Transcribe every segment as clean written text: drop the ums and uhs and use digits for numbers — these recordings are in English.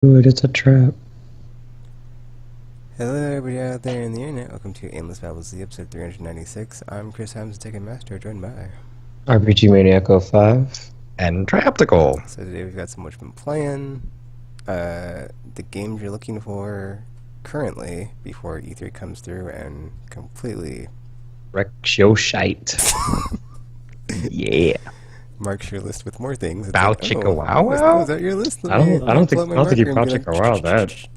Good, it's a trap. Hello, everybody out there in the internet. Welcome to Aimless Babble Z, episode 396. I'm Chris Hams, Ticket Master, joined by. RPG Maniac 05. And Traptical. So today we've got some what you've been playing, the games you're looking for currently before E3 comes through and completely Rex your shite. Yeah. marks your list with more things. It's Bow like, chicka oh, wow was wow? that your list? I don't think you marker bow and be chick a while that.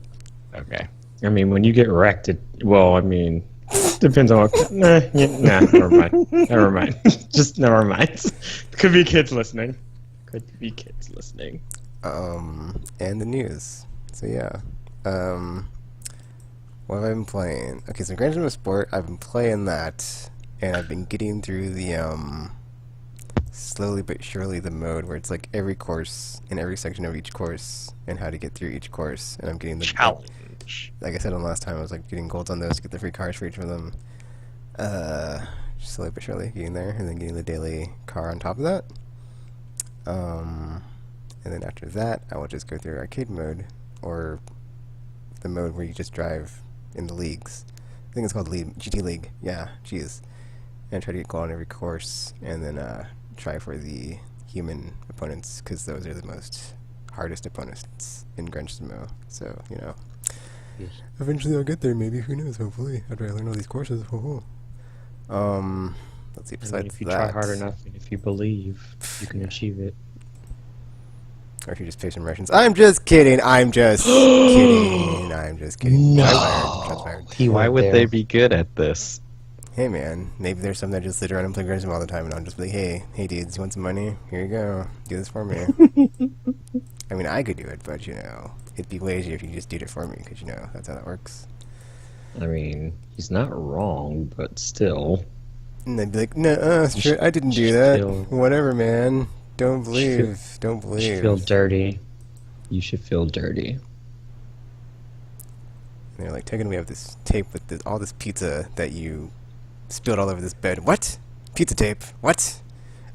Okay. I mean, when you get wrecked, depends on what. Never mind. Never mind. Just never mind. Could be kids listening. And the news. So yeah. What have I been playing? Okay, so Gran Turismo Sport, I've been playing that, and I've been getting through the, slowly but surely the mode where it's like every course and every section of each course and how to get through each course, and I'm getting the Challenge. like I said on the last time, I was like getting golds on those to get the free cars for each of them. Slowly but surely getting there, and then getting the daily car on top of that. And then after that, I will just go through arcade mode, or the mode where you just drive in the leagues. I think it's called GT League. Yeah, jeez. And try to get gold on every course, and then try for the human opponents, because those are the most hardest opponents in Gran Turismo. So, eventually I'll get there, maybe, who knows, hopefully, after I learn all these courses. Let's see, besides If you that, try hard enough and if you believe, you can achieve it. or if you just pay some Russians. I'm just kidding, I'm just kidding, I'm just kidding. No. Shots fired. Why would they be good at this? Hey man, maybe there's some that just sit around and play Gran Turismo all the time, and I'll just be like, hey dudes, you want some money? Here you go, do this for me. I mean, I could do it, but it'd be way easier if you just did it for me, because that's how that works. I mean, he's not wrong, but still. And they'd be like, no, sure, I didn't do that. Whatever, man. Don't believe. Don't believe. You should feel dirty. You should feel dirty. And they're like, Tegan, we have this tape with all this pizza that you spilled all over this bed. What? Pizza tape? What?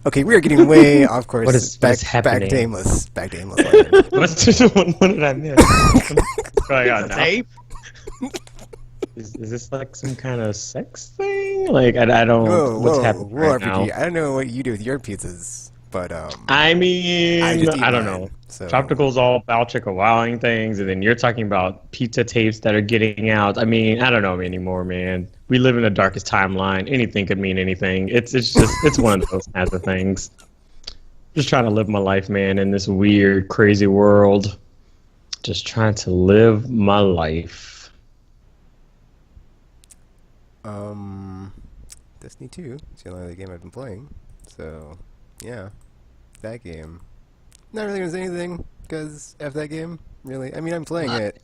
Okay, we are getting way off course. What is happening? Back to Aimless. Back to Aimless. What did I miss? Going on now? Tape? Is this like some kind of sex thing? Like I don't. What's happening right now? RPG. I don't know what you do with your pizzas, but I mean, I just eat I don't mine, know. so. Tropical's all about chicka wowing things, and then you're talking about pizza tapes that are getting out. I mean, I don't know anymore, man. We live in the darkest timeline. Anything could mean anything. It's one of those kinds of things. Just trying to live my life, man, in this weird, crazy world. Just trying to live my life. Destiny 2 is the only other game I've been playing, so yeah, that game. Not really gonna say anything because of that game, really. I mean, I'm playing it.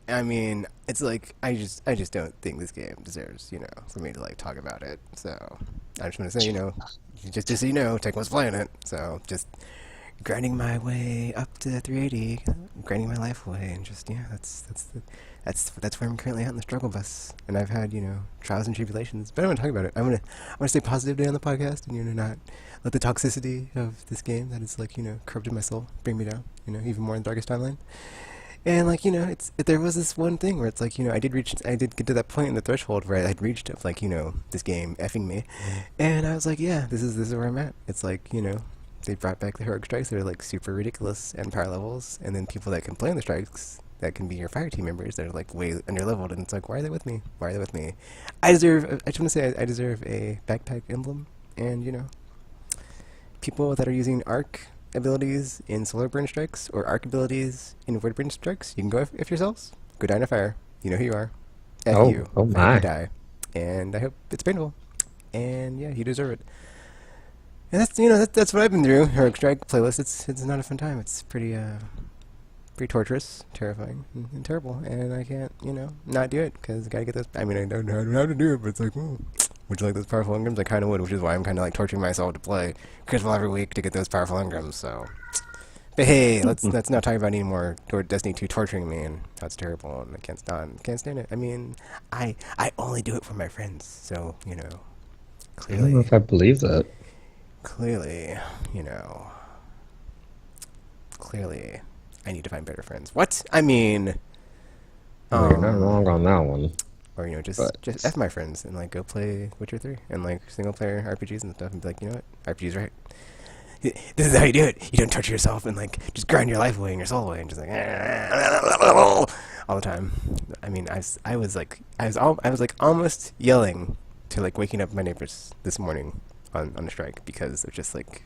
I mean, it's like I just don't think this game deserves, for me to like talk about it. So I'm just gonna say, just so you know, Tech was playing it. So just grinding my way up to 380, grinding my life away, and just that's where I'm currently at in the struggle bus. And I've had trials and tribulations, but I don't want to talk about it. I want to stay positive today on the podcast, and not let the toxicity of this game that is like corrupted my soul bring me down, even more in the darkest timeline. And like there was this one thing where it's like I did get to that point in the threshold where I had reached of like this game effing me, and I was like, yeah, this is where I'm at. It's like they brought back the heroic strikes that are like super ridiculous and power levels, and then people that can play on the strikes that can be your fire team members that are like way under leveled, and it's like, why are they with me? Why are they with me? I just want to say I deserve a backpack emblem, and people that are using arc abilities in solar burn strikes or arc abilities in void burn strikes, you can go if yourselves. Go down a fire. You know who you are. F you. Oh my. You die. And I hope it's painful. And yeah, you deserve it. And that's what I've been through. Heroic Strike playlist. It's not a fun time. It's pretty torturous, terrifying, and terrible. And I can't not do it because I gotta get those. I mean, I don't know how to do it, but it's like, would you like those powerful engrams? I kind of would, which is why I'm kind of like torturing myself to play Crystal every week to get those powerful engrams. So, but hey, let's not talk about any more Destiny 2 torturing me, and that's terrible, and I can't stand it. I mean, I only do it for my friends, so I don't know clearly. if I believe that. Clearly, clearly, I need to find better friends. What? I mean, You're not wrong on that one. or just But- just F my friends and like go play Witcher 3 and like single player RPGs and stuff and be like, you know what, RPGs right. This is how you do it. You don't torture yourself and like just grind your life away and your soul away and just like all the time. I mean, I was like almost yelling to like waking up my neighbors this morning on a strike because of just like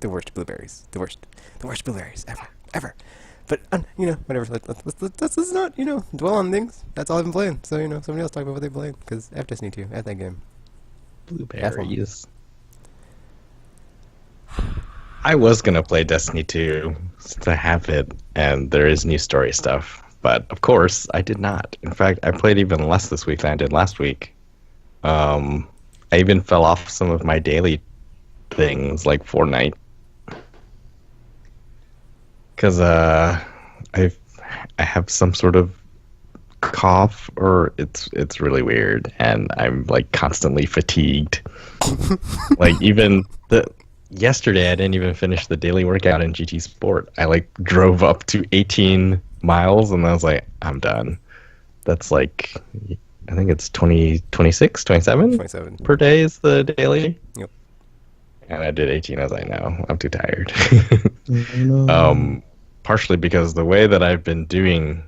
the worst blueberries, the worst blueberries ever. But you know, whatever. Let's not dwell on things. That's all I've been playing. So somebody else talk about what they played because F Destiny 2 at that game. Blueberries. I was gonna play Destiny 2 to have it, and there is new story stuff. But of course, I did not. In fact, I played even less this week than I did last week. I even fell off some of my daily things like Fortnite. Because I have some sort of cough, or it's really weird, and I'm like constantly fatigued. Like even yesterday, I didn't even finish the daily workout in GT Sport. I like drove up to 18 miles, and I was like, I'm done. That's like, I think it's 26, 27 per day is the daily. Yep. And I did 18. I was like, no, I'm too tired. No. Partially because the way that I've been doing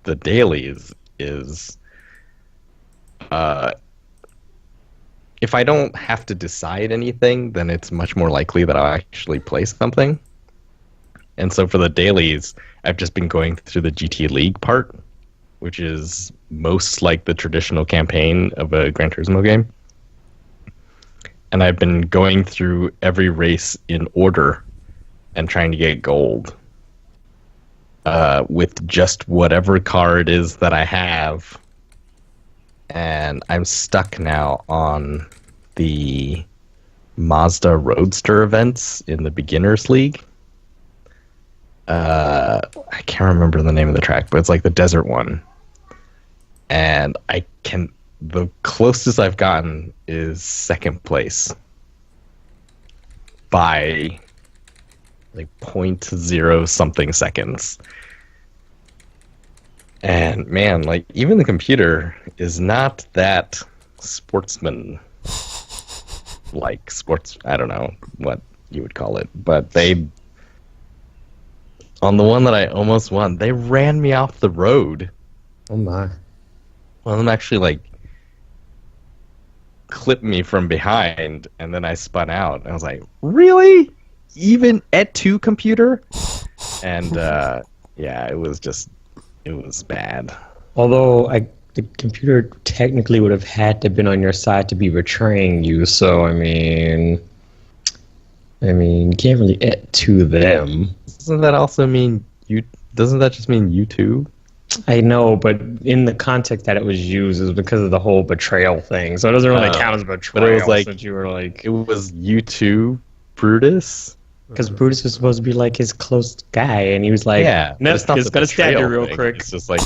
the dailies is, if I don't have to decide anything, then it's much more likely that I'll actually play something. And so for the dailies, I've just been going through the GT League part, which is most like the traditional campaign of a Gran Turismo game. And I've been going through every race in order and trying to get gold with just whatever car it is that I have. And I'm stuck now on the Mazda Roadster events in the Beginners League. I can't remember the name of the track, but it's like the desert one. And the closest I've gotten is second place by like 0.0 something seconds. And man, like even the computer is not that sportsman like sports. I don't know what you would call it, but on the one that I almost won, they ran me off the road. Oh my. One of them actually like clipped me from behind, and then I spun out. And I was like, really? Even at 2 computer? And yeah, it was bad. Although the computer technically would have had to have been on your side to be betraying you. So I mean, you can't really et to them. Doesn't that also mean you? Doesn't that just mean you too? I know, but in the context that it was used is because of the whole betrayal thing. So it doesn't really count as betrayal. But it was like since you were like, it was you too, Brutus. because Brutus was supposed to be like his close guy, and he was like, Yeah, but it's not just the gonna stab you betrayal real thing. quick. It's just like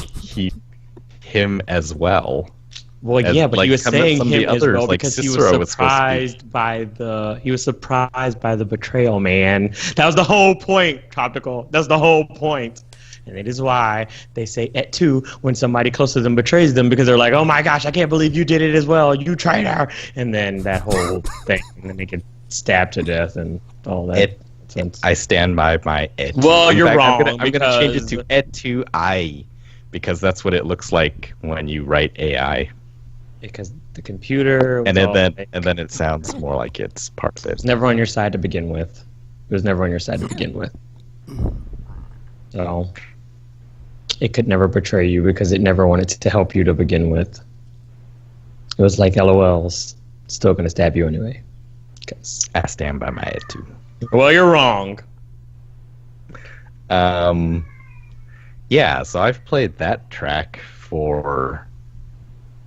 him as well. Well, as, yeah, but like, he was some of saying the him as others, well like because he Cicero was was supposed to be- surprised by the betrayal, man. That was the whole point, Tropical. That's the whole point. And it is why they say et tu when somebody close to them betrays them, because they're like, oh my gosh, I can't believe you did it as well, you traitor. And then that whole thing, and then they get stabbed to death and all that. I stand by my et tu. Well, In you're fact, wrong, I'm gonna change it because- to et tu I, because that's what it looks like when you write AI. Because the computer was And then, all like, and then it sounds more like it's part of it. it's never on your side to begin with. It was never on your side to begin with. So it could never betray you because it never wanted to help you to begin with. It was like LOL's still going to stab you anyway. 'Cause- I stand by my et tu. well, you're wrong. Yeah, so I've played that track for...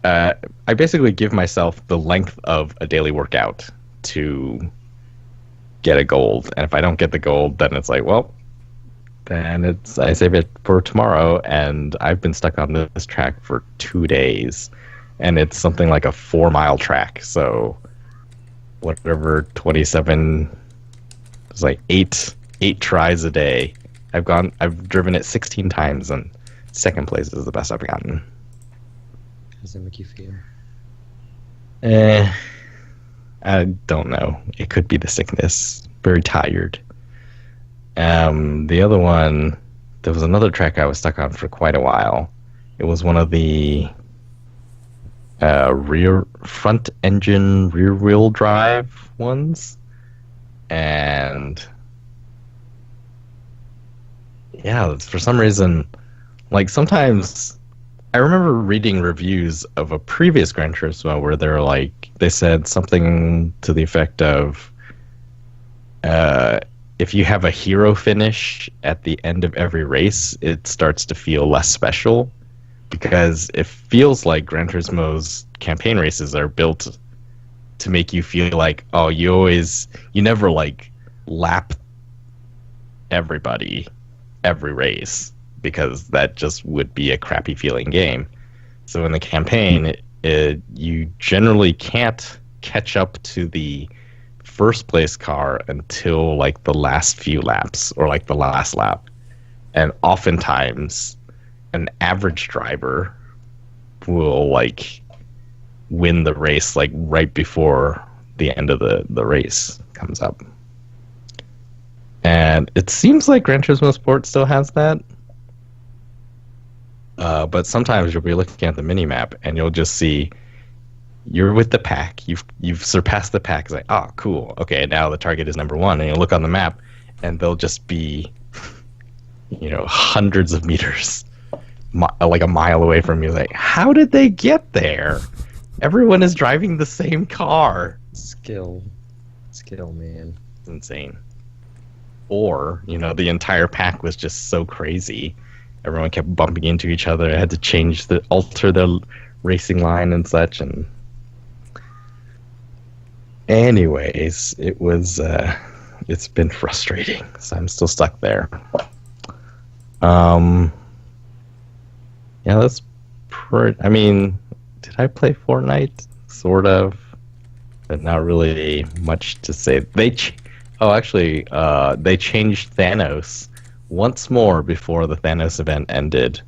I basically give myself the length of a daily workout to get a gold. And if I don't get the gold, then it's like, well, then I save it for tomorrow. And I've been stuck on this track for 2 days. And it's something like a 4-mile track. So whatever, 27... It's like eight tries a day I've driven it 16 times, and second place is the best I've gotten. How does that make you feel? I don't know. It could be the sickness. Very tired. The other one, there was another track I was stuck on for quite a while. It was one of the rear front engine rear wheel drive ones, and yeah, for some reason, like sometimes I remember reading reviews of a previous Gran Turismo where they're like, they said something to the effect of, if you have a hero finish at the end of every race, it starts to feel less special, because it feels like Gran Turismo's campaign races are built to make you feel like, oh, you never like lap everybody every race, because that just would be a crappy feeling game. So in the campaign, you generally can't catch up to the first place car until like the last few laps, or like the last lap. And oftentimes an average driver will like win the race like right before the end of the race comes up. And it seems like Gran Turismo Sport still has that. But sometimes you'll be looking at the minimap and you'll just see you're with the pack. You've surpassed the pack. It's like, oh, cool. Okay, now the target is number one. And you look on the map and they'll just be, hundreds of meters, like a mile away from you. Like, how did they get there? Everyone is driving the same car. Skill, man. It's insane. Or, the entire pack was just so crazy. Everyone kept bumping into each other. I had to alter the racing line and such. And anyways, it's been frustrating. So I'm still stuck there. Yeah, that's I mean, did I play Fortnite? Sort of, but not really much to say. They changed Thanos once more before the Thanos event ended.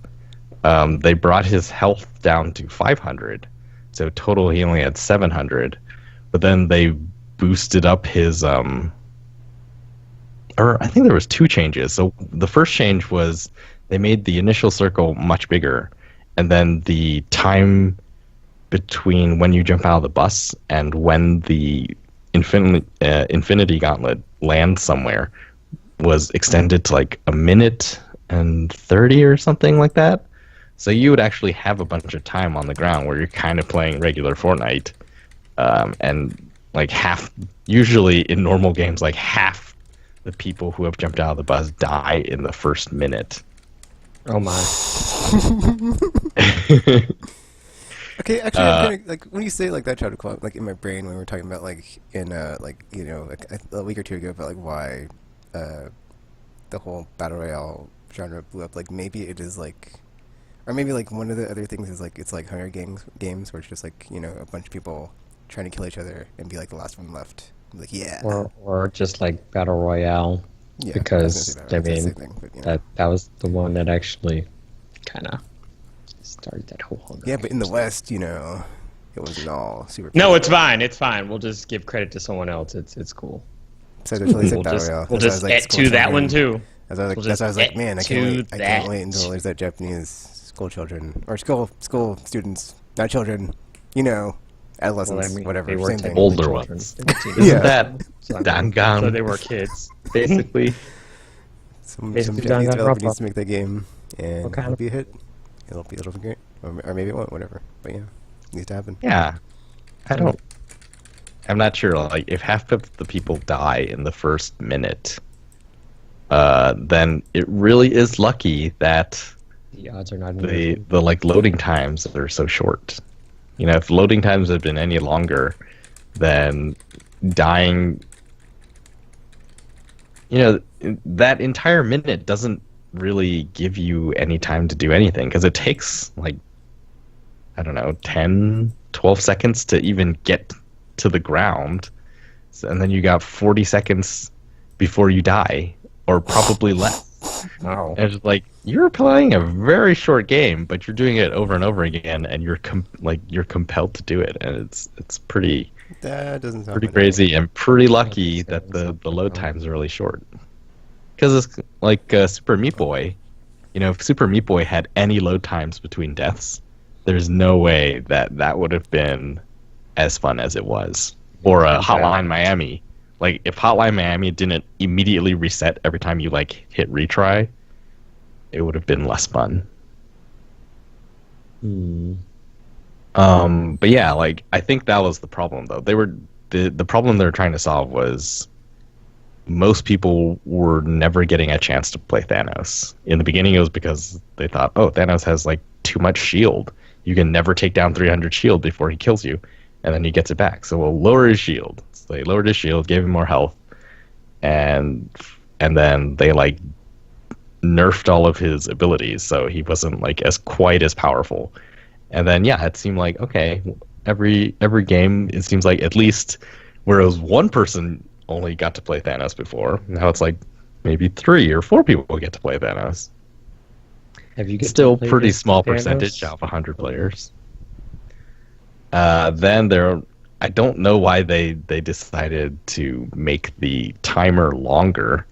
They brought his health down to 500, so total he only had 700. But then they boosted up his or I think there was two changes. So the first change was they made the initial circle much bigger, and then the time between when you jump out of the bus and when the Infinity Gauntlet lands somewhere was extended to like a minute and 30 or something like that. So you would actually have a bunch of time on the ground where you're kind of playing regular Fortnite, and like usually in normal games, like half the people who have jumped out of the bus die in the first minute. Oh my. Okay, actually, I'm gonna, like, when you say like that, tried to come up like in my brain when we were talking about like in like a week or two ago about like why the whole battle royale genre blew up. Like maybe it is like, or maybe like one of the other things is like it's like Hunger Games where it's just like a bunch of people trying to kill each other and be like the last one left. Like yeah. Or just like battle royale. Yeah, because I mean that was the one that actually kind of started that whole Hunger Games. But in the West, it wasn't all super. No, it's fine. It's fine. We'll just give credit to someone else. It's cool. So we'll just add to that one too. That's why I was like, man, I can't wait until there's that Japanese school children or school students, not children, adolescents, whatever. They were same thing. Older ones. Yeah. That Dangan? So they were kids, basically. Some Basically Japanese Dangan developer Rappa. needs to make that game, and What kind it'll of- be a hit. It'll be great, or maybe it won't. Whatever. But yeah, it needs to happen. Yeah. I'm not sure. Like, if half of the people die in the first minute, then it really is lucky that the odds are not in the like loading times are so short. If loading times had been any longer, then dying, that entire minute doesn't really give you any time to do anything, because it takes like, I don't know, 10, 12 seconds to even get to the ground. And then you got 40 seconds before you die, or probably less. Oh. And it's like, you're playing a very short game, but you're doing it over and over again, and you're you're compelled to do it, and it's pretty That doesn't sound fun. crazy and pretty lucky that the load times are really short. Because it's like Super Meat Boy. If Super Meat Boy had any load times between deaths, there's no way that would have been as fun as it was. Or Hotline Miami. Like, if Hotline Miami didn't immediately reset every time you, like, hit retry, it would have been less fun. But yeah, like, I think that was the problem, though. The problem they were trying to solve was most people were never getting a chance to play Thanos. In the beginning, it was because they thought, oh, Thanos has, like, too much shield. You can never take down 300 shield before he kills you, and then he gets it back. So we'll lower his shield. So they lowered his shield, gave him more health, and then they, like, nerfed all of his abilities, so he wasn't, like, quite as powerful. And then, yeah, it seemed like, okay, every game, it seems like at least whereas one person only got to play Thanos before, now it's like maybe 3 or 4 people get to play Thanos. Have you Still pretty small percentage out of 100 players. Then I don't know why they decided to make the timer longer,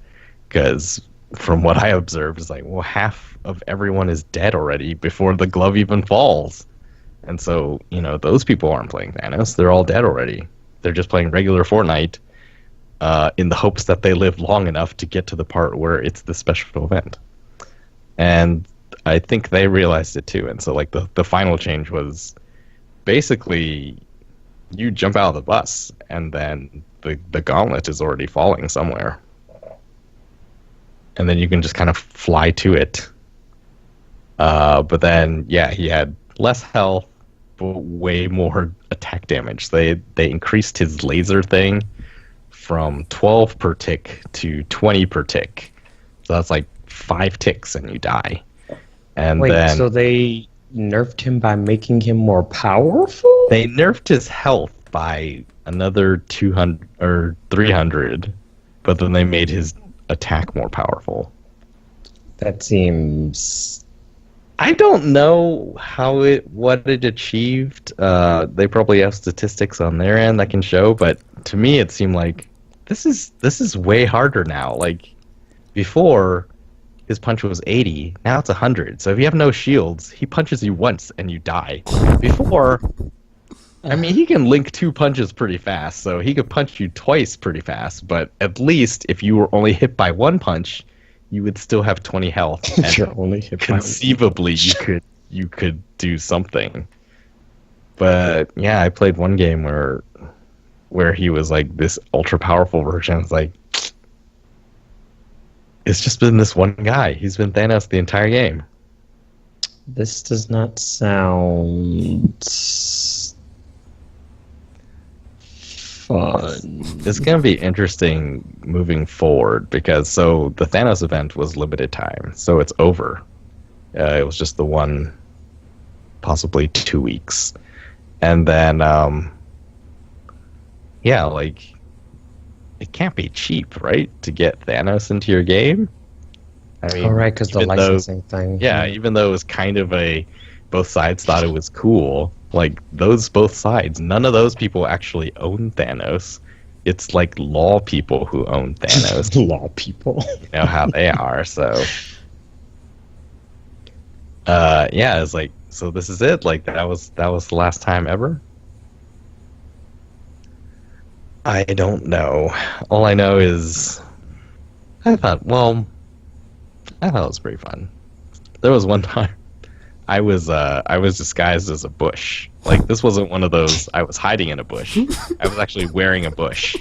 because from what I observed, it's like, well, half of everyone is dead already before the glove even falls. And so, those people aren't playing Thanos. They're all dead already. They're just playing regular Fortnite in the hopes that they live long enough to get to the part where it's the special event. And I think they realized it too. And so, like, the final change was basically you jump out of the bus and then the gauntlet is already falling somewhere. And then you can just kind of fly to it. But then, yeah, he had less health, but way more attack damage. They increased his laser thing from 12 per tick to 20 per tick. So that's like 5 ticks and you die. And then so they nerfed him by making him more powerful? They nerfed his health by another 200 or 300, but then they made his attack more powerful. That seems... I don't know what it achieved. They probably have statistics on their end that can show, but to me it seemed like this is way harder now. Like, before, his punch was 80, now it's 100. So if you have no shields, he punches you once and you die. Before, I mean, he can link 2 punches pretty fast, so he could punch you twice pretty fast, but at least if you were only hit by 1 punch, you would still have 20 health. And You're only hit conceivably you could do something. But yeah, I played one game where he was like this ultra powerful version. It's like, it's just been this one guy. He's been Thanos the entire game. This does not sound fun. It's going to be interesting moving forward, because the Thanos event was limited time, so it's over. It was just the one, possibly 2 weeks. And then, yeah, like, it can't be cheap, right, to get Thanos into your game? I mean, right, because the licensing thing. Yeah, even though it was kind of both sides thought it was cool, like, both sides, none of those people actually own Thanos. It's like law people who own Thanos. Law people. You know how they are, so... yeah, it's like, so this is it? Like, that was the last time ever? I don't know. All I know is I thought it was pretty fun. There was one time I was disguised as a bush. Like, this wasn't one of those I was hiding in a bush. I was actually wearing a bush.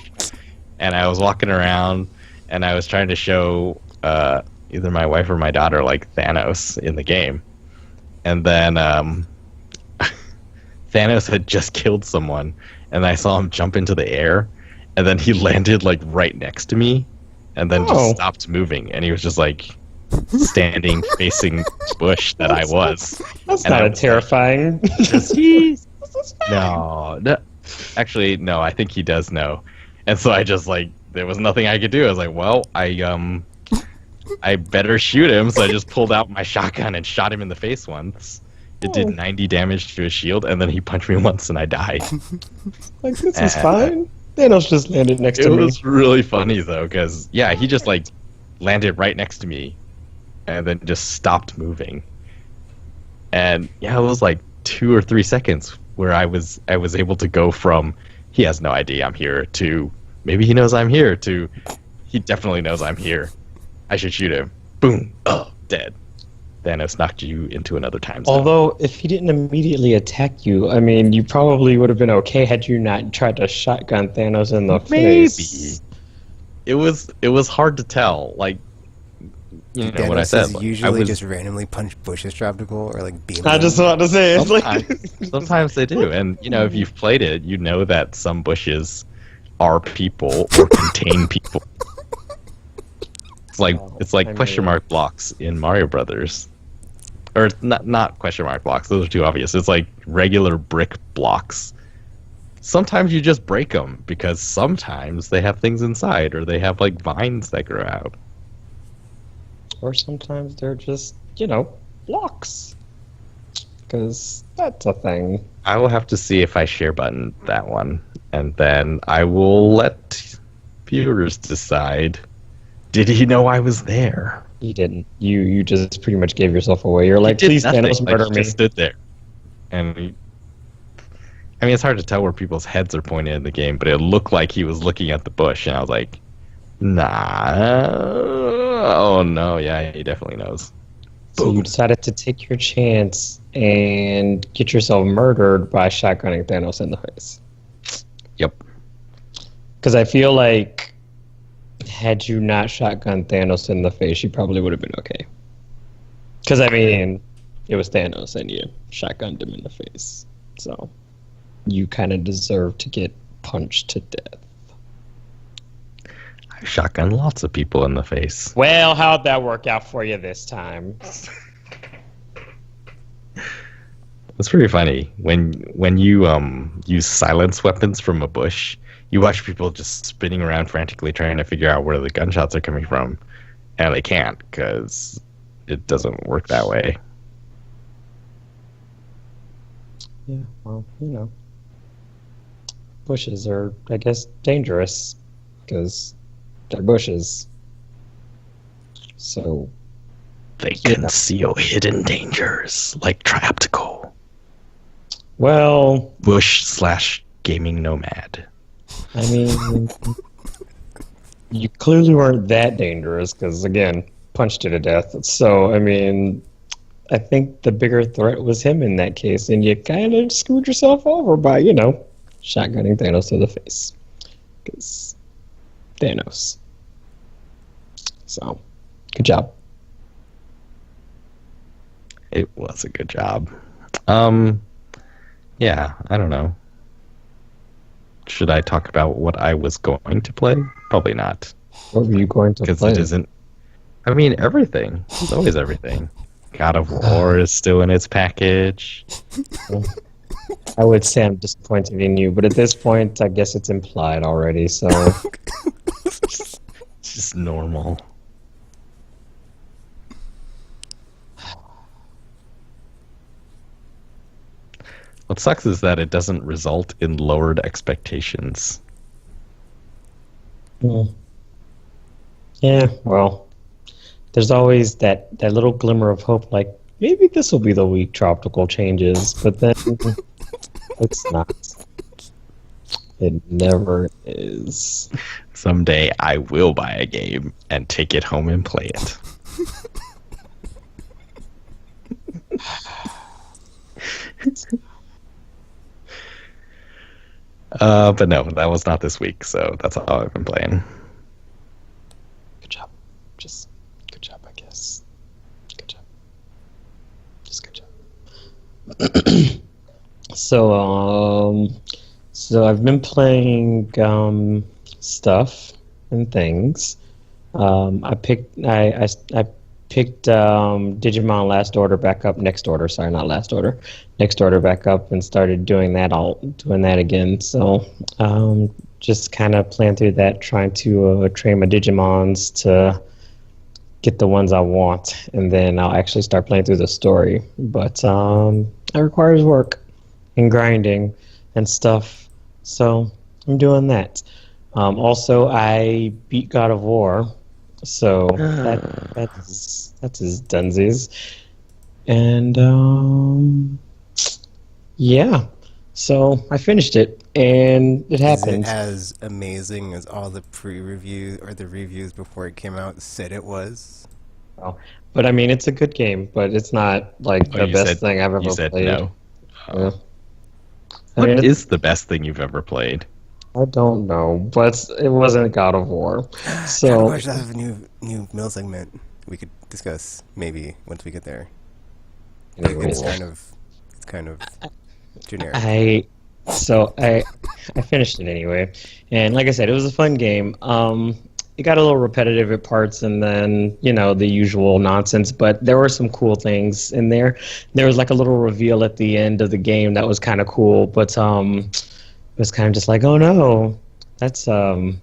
And I was walking around and I was trying to show either my wife or my daughter, like, Thanos in the game. And then Thanos had just killed someone, and I saw him jump into the air, and then he landed, like, right next to me, and then just stopped moving, and he was just, like, standing facing the bush that I was. That's and not I was terrifying. No, actually, no, I think he does know. And so I just, like, there was nothing I could do. I was like, well, I better shoot him, so I just pulled out my shotgun and shot him in the face once. It did 90 damage to his shield, and then he punched me once, and I died. Like, this is fine. Thanos just landed next to me. It was really funny, though, because, yeah, he just, like, landed right next to me, and then just stopped moving. And, yeah, it was, like, 2 or 3 seconds where I was able to go from, he has no idea I'm here, to, maybe he knows I'm here, to, he definitely knows I'm here. I should shoot him. Boom. Oh, dead. Thanos knocked you into another time zone. Although, if he didn't immediately attack you, I mean, you probably would have been okay had you not tried to shotgun Thanos in the face. It was hard to tell. Like, you know Thanos what I said. Like, usually just randomly punch Bush's Troptical or like beam. I just wanted to say, it's sometimes they do, and you know, if you've played it, you know that some bushes are people or contain people. It's like question mark blocks in Mario Brothers, or it's not question mark blocks. Those are too obvious. It's like regular brick blocks. Sometimes you just break them because sometimes they have things inside, or they have like vines that grow out. Or sometimes they're just, blocks. Because that's a thing. I will have to see if I share button that one, and then I will let viewers decide. Did he know I was there? He didn't. You just pretty much gave yourself away. You're like, please, Thanos, murder me. He just stood there. And I mean, it's hard to tell where people's heads are pointed in the game, but it looked like he was looking at the bush, and I was like, nah. Oh, no, yeah, he definitely knows. So you decided to take your chance and get yourself murdered by shotgunning Thanos in the face. Yep. Because I feel like had you not shotgunned Thanos in the face, you probably would have been okay. Because, I mean, it was Thanos and you shotgunned him in the face. So you kind of deserve to get punched to death. I shotgunned lots of people in the face. Well, how'd that work out for you this time? It's pretty funny. When you use silence weapons from a bush, you watch people just spinning around frantically trying to figure out where the gunshots are coming from, and they can't because it doesn't work that way. Yeah, well, bushes are, I guess, dangerous because they're bushes. So they conceal hidden dangers like Trioptical. Well, bush/gaming nomad. I mean, you clearly weren't that dangerous because, again, punched you to death. So, I mean, I think the bigger threat was him in that case, and you kind of screwed yourself over by, shotgunning Thanos to the face. Because Thanos. So, good job. It was a good job. Yeah, I don't know. Should I talk about what I was going to play? Probably not. What were you going to play? Because it isn't... I mean, everything. It's always everything. God of War is still in its package. I would say I'm disappointed in you, but at this point, I guess it's implied already, so... It's just normal. What sucks is that it doesn't result in lowered expectations. Yeah, well, there's always that little glimmer of hope, like, maybe this will be the week Tropical changes, but then it's not. It never is. Someday I will buy a game and take it home and play it. But no, that was not this week, so that's all I've been playing. Good job. Just good job, I guess. Good job. Just good job. So I've been playing stuff and things. I picked Digimon Next Order back up and started doing that again. So just kind of playing through that, trying to train my Digimons to get the ones I want, and then I'll actually start playing through the story. But it requires work and grinding and stuff, so I'm doing that. Also, I beat God of War, so that's his dunsies, and yeah, so I finished it, and it Is it happened. as amazing as all the pre-reviews or the reviews before it came out said it was? Well, but I mean, it's a good game, but it's not like Oh, the best thing I've you ever said played. no. Yeah. I What mean, is the best thing you've ever played? I don't know, but it wasn't God of War. How So, much that have a new middle segment we could discuss maybe once we get there. anyways, It's kind of generic. I finished it anyway, and like I said, it was a fun game. It got a little repetitive at parts, and then the usual nonsense. But there were some cool things in there. There was like a little reveal at the end of the game that was kind of cool, but it was kind of just like, oh no, that's going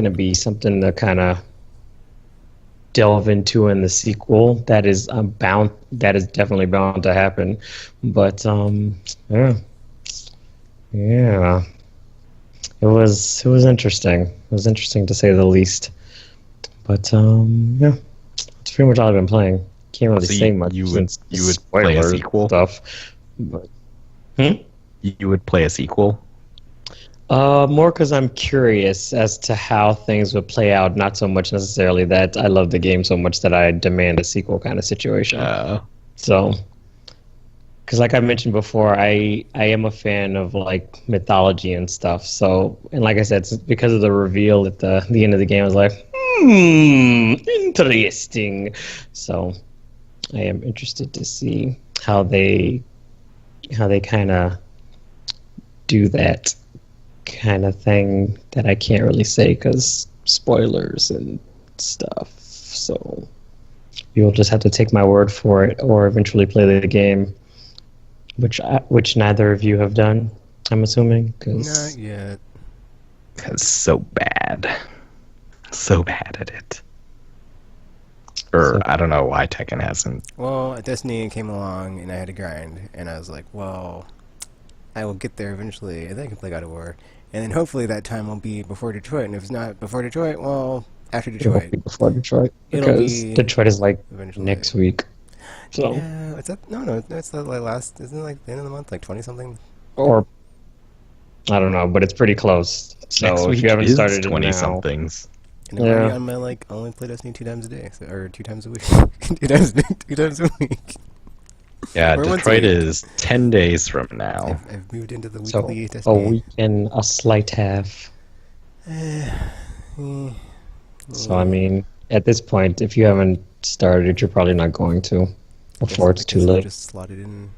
to be something to kind of delve into in the sequel. That is definitely bound to happen. But yeah, yeah. It was interesting. It was interesting to say the least. But yeah, that's pretty much all I've been playing. Can't really So say much you would since you would play a spoiler sequel? stuff. But, You would play a sequel? more because I'm curious as to how things would play out. Not so much necessarily that I love the game so much that I demand a sequel kind of situation. So, because like I mentioned before, I am a fan of like mythology and stuff. So, and like I said, because of the reveal at the end of the game, I was like, interesting. So, I am interested to see how they kind of do that kind of thing that I can't really say because spoilers and stuff. So, you'll just have to take my word for it, or eventually play the game. Which neither of you have done, I'm assuming. Not yet. Because so bad at it. Or I don't know why Tekken hasn't. Well, Destiny came along and I had to grind, and I was like, well, I will get there eventually, and then I can play God of War. And then hopefully that time will be before Detroit, and if it's not before Detroit, well, after It Detroit. won't be before Detroit It'll because be Detroit is like eventually. next week. So Yeah, it's that, no, it's the like last, isn't it like the end of the month, like 20 something? or I don't know, but it's pretty close. So Next if week you haven't is started it 20 now, somethings. And I'm already Yeah. on my like only play Destiny 2 times a day, so, or 2 times a week, 2 times a week. Yeah, Or once a Detroit week. is 10 days from now. I've moved into the so weekly a Destiny. week and a slight half. So I mean, at this point, if you haven't started, you're probably not going to before it's too I'll late. just slot it in.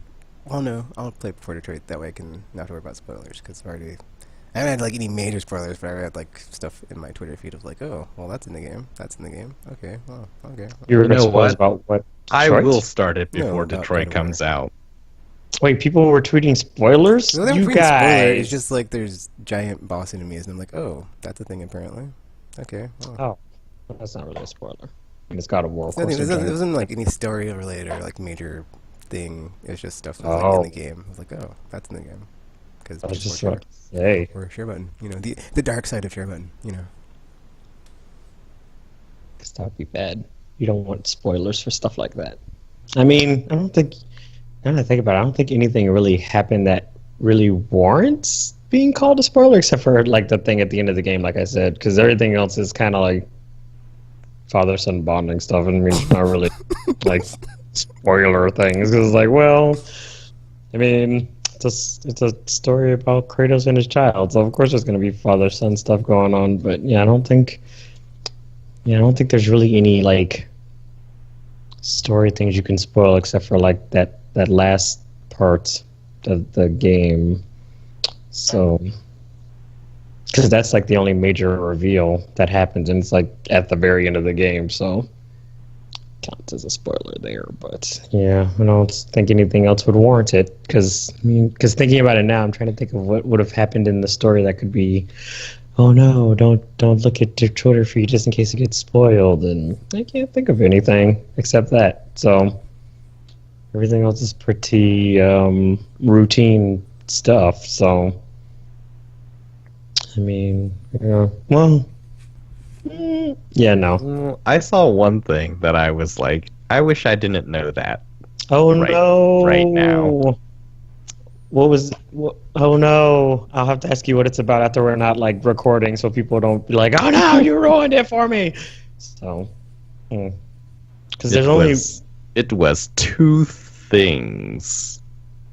Well, no, I'll play before Detroit. That way I can not have to worry about spoilers, because I haven't had like any major spoilers, but I've had like stuff in my Twitter feed of like, oh, well, that's in the game. That's in the game. Okay, well, okay. You were You know exposed what? about what? I Detroit? will start it No, before about Detroit God of comes out. Wait, people were tweeting spoilers? So they're You pretty spoiler. guys. It's just like there's giant boss enemies, and I'm like, oh, that's a thing apparently. Okay. Well. Oh, well, that's not really a spoiler. I mean, it's God of War. Of It's nothing, course, it wasn't like any story related or like major thing. It's just stuff that was like in the game. I was like, oh, that's in the game. Because I was just about to say. or share button, the dark side of share button, Because that would be bad. You don't want spoilers for stuff like that. I mean, I don't think. Now that I think about it, I don't think anything really happened that really warrants being called a spoiler, except for like the thing at the end of the game, like I said, because everything else is kind of like father-son bonding stuff, and I mean, it's not really like spoiler things. Because like, well, I mean, it's a story about Kratos and his child, so of course there's going to be father-son stuff going on. But yeah, I don't think there's really any like story things you can spoil except for like that last part of the game. So, because that's like the only major reveal that happens, and it's like at the very end of the game, so counts as a spoiler there. But yeah, I don't think anything else would warrant it. Because thinking about it now, I'm trying to think of what would have happened in the story that could be oh no, don't look at your Twitter feed just in case it gets spoiled. And I can't think of anything except that. So everything else is pretty routine stuff. So I mean, yeah, well, yeah, no. I saw one thing that I was like, I wish I didn't know that. Oh Right- no! right now. What was? What, oh no! I'll have to ask you what it's about after we're not like recording, so people don't be like, "Oh no, you ruined it for me." So, because there's It was two things.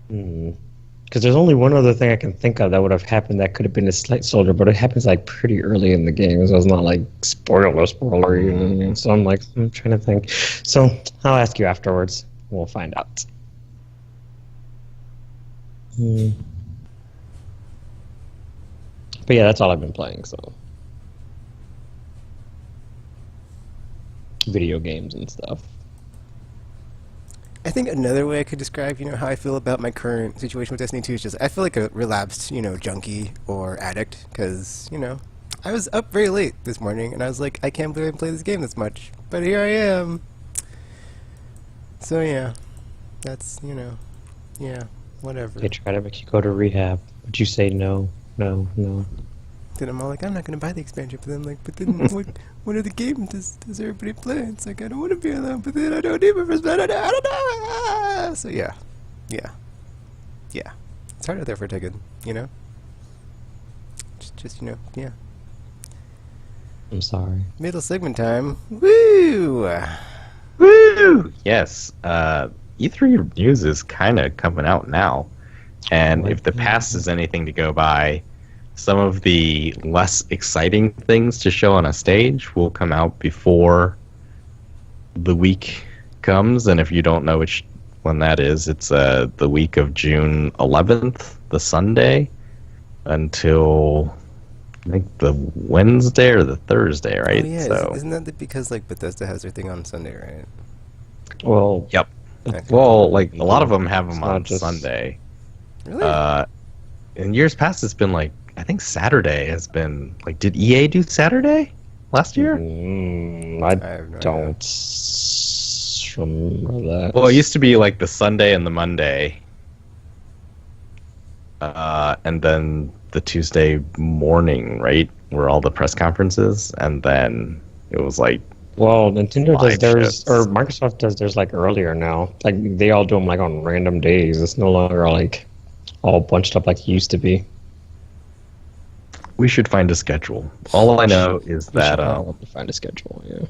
because there's only one other thing I can think of that would have happened that could have been a slight soldier, but it happens like pretty early in the game, so it's not like spoiler. You know what I mean? So I'm trying to think. So I'll ask you afterwards. We'll find out. But yeah, that's all I've been playing. So video games and stuff. I think another way I could describe, how I feel about my current situation with Destiny 2 is just I feel like a relapsed, junkie or addict because, I was up very late this morning and I was like, I can't believe I play this game this much, but here I am. So yeah, that's, yeah, whatever. They try to make you go to rehab, but you say no. Then I'm all like, I'm not going to buy the expansion, but then what are the games does everybody play? It's like, I don't want to be alone, but then I don't need my first blood, I don't know. So yeah. It's hard out there for Tekken, Just yeah. I'm sorry. Middle segment time. Woo! Woo! Yes. E3 news is kind of coming out now. And if the past is anything to go by, some of the less exciting things to show on a stage will come out before the week comes. And if you don't know which one that is, it's the week of June 11th, the Sunday, until I think the Wednesday or the Thursday, right? Oh, yeah. So, Isn't that because Bethesda has their thing on Sunday, right? Well, yep. Okay. Well, like a lot of them have them not on just- Sunday. Really? In years past, it's been like I think Saturday has been like. Did EA do Saturday last year? I I have no don't remember that. Well, it used to be like the Sunday and the Monday, and then the Tuesday morning, right, were all the press conferences, and then it was like Well, Nintendo does live theirs, shows. or Microsoft does theirs like earlier now. Like they all do them like on random days. It's no longer like all bunched up like it used to be. we should find a schedule. All I know is We should that probably find a schedule. Yeah.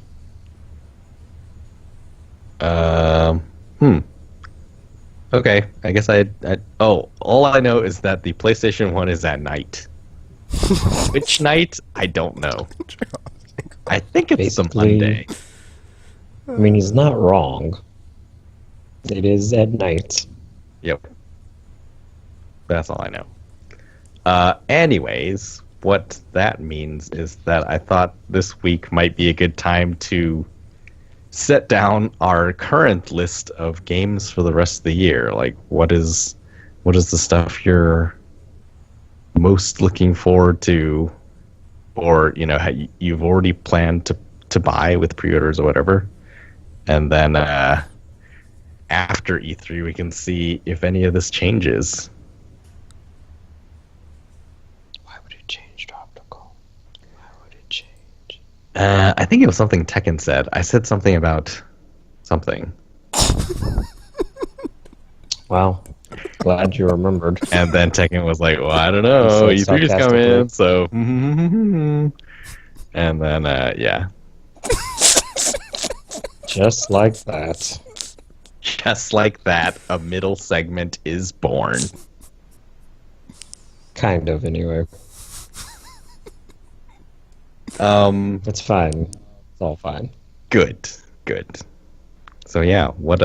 Okay, I guess all I know is that the PlayStation 1 is at night. Which night? I don't know. I think it's the Basically- Monday. I mean, he's not wrong. It is at night. Yep. That's all I know. Anyways, what that means is that I thought this week might be a good time to set down our current list of games for the rest of the year. Like, what is the stuff you're most looking forward to, or you've already planned to buy with pre-orders or whatever, and then after E3 we can see if any of this changes. Why would it change, Tropical? Why would it change? I think it was something Tekken said. I said something about something, Wow. Glad you remembered. and then Tekken was like, "Well, I don't know. So E3's coming, sarcastically. so." And then, yeah, Just like that. just like that, a middle segment is born. Kind of, anyway. It's fine. It's all fine. Good. So yeah, what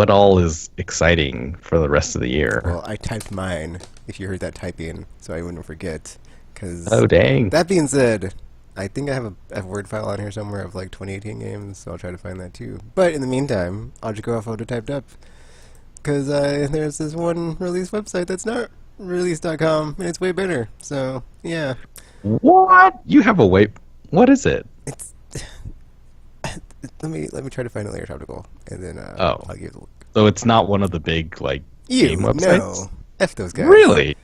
all is exciting for the rest of the year? Well, I typed mine, if you heard that typing, so I wouldn't forget. Cause Oh dang! that being said, I think I have a Word file on here somewhere of like 2018 games, so I'll try to find that too. But in the meantime, I'll just go off what I typed up. Because there's this one release website that's not release.com, and it's way better. So yeah, What? You have a wait. What is it? it's. let me try to find a layer topical, and then Oh. I'll give it a look. So it's not one of the big game websites. No, F those guys. Really?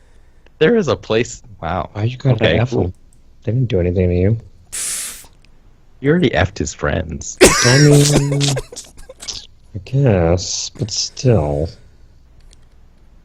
There is a place. Wow. Why you gotta Okay, F cool. them? They didn't do anything to you. You already effed his friends. I mean, I guess, but still.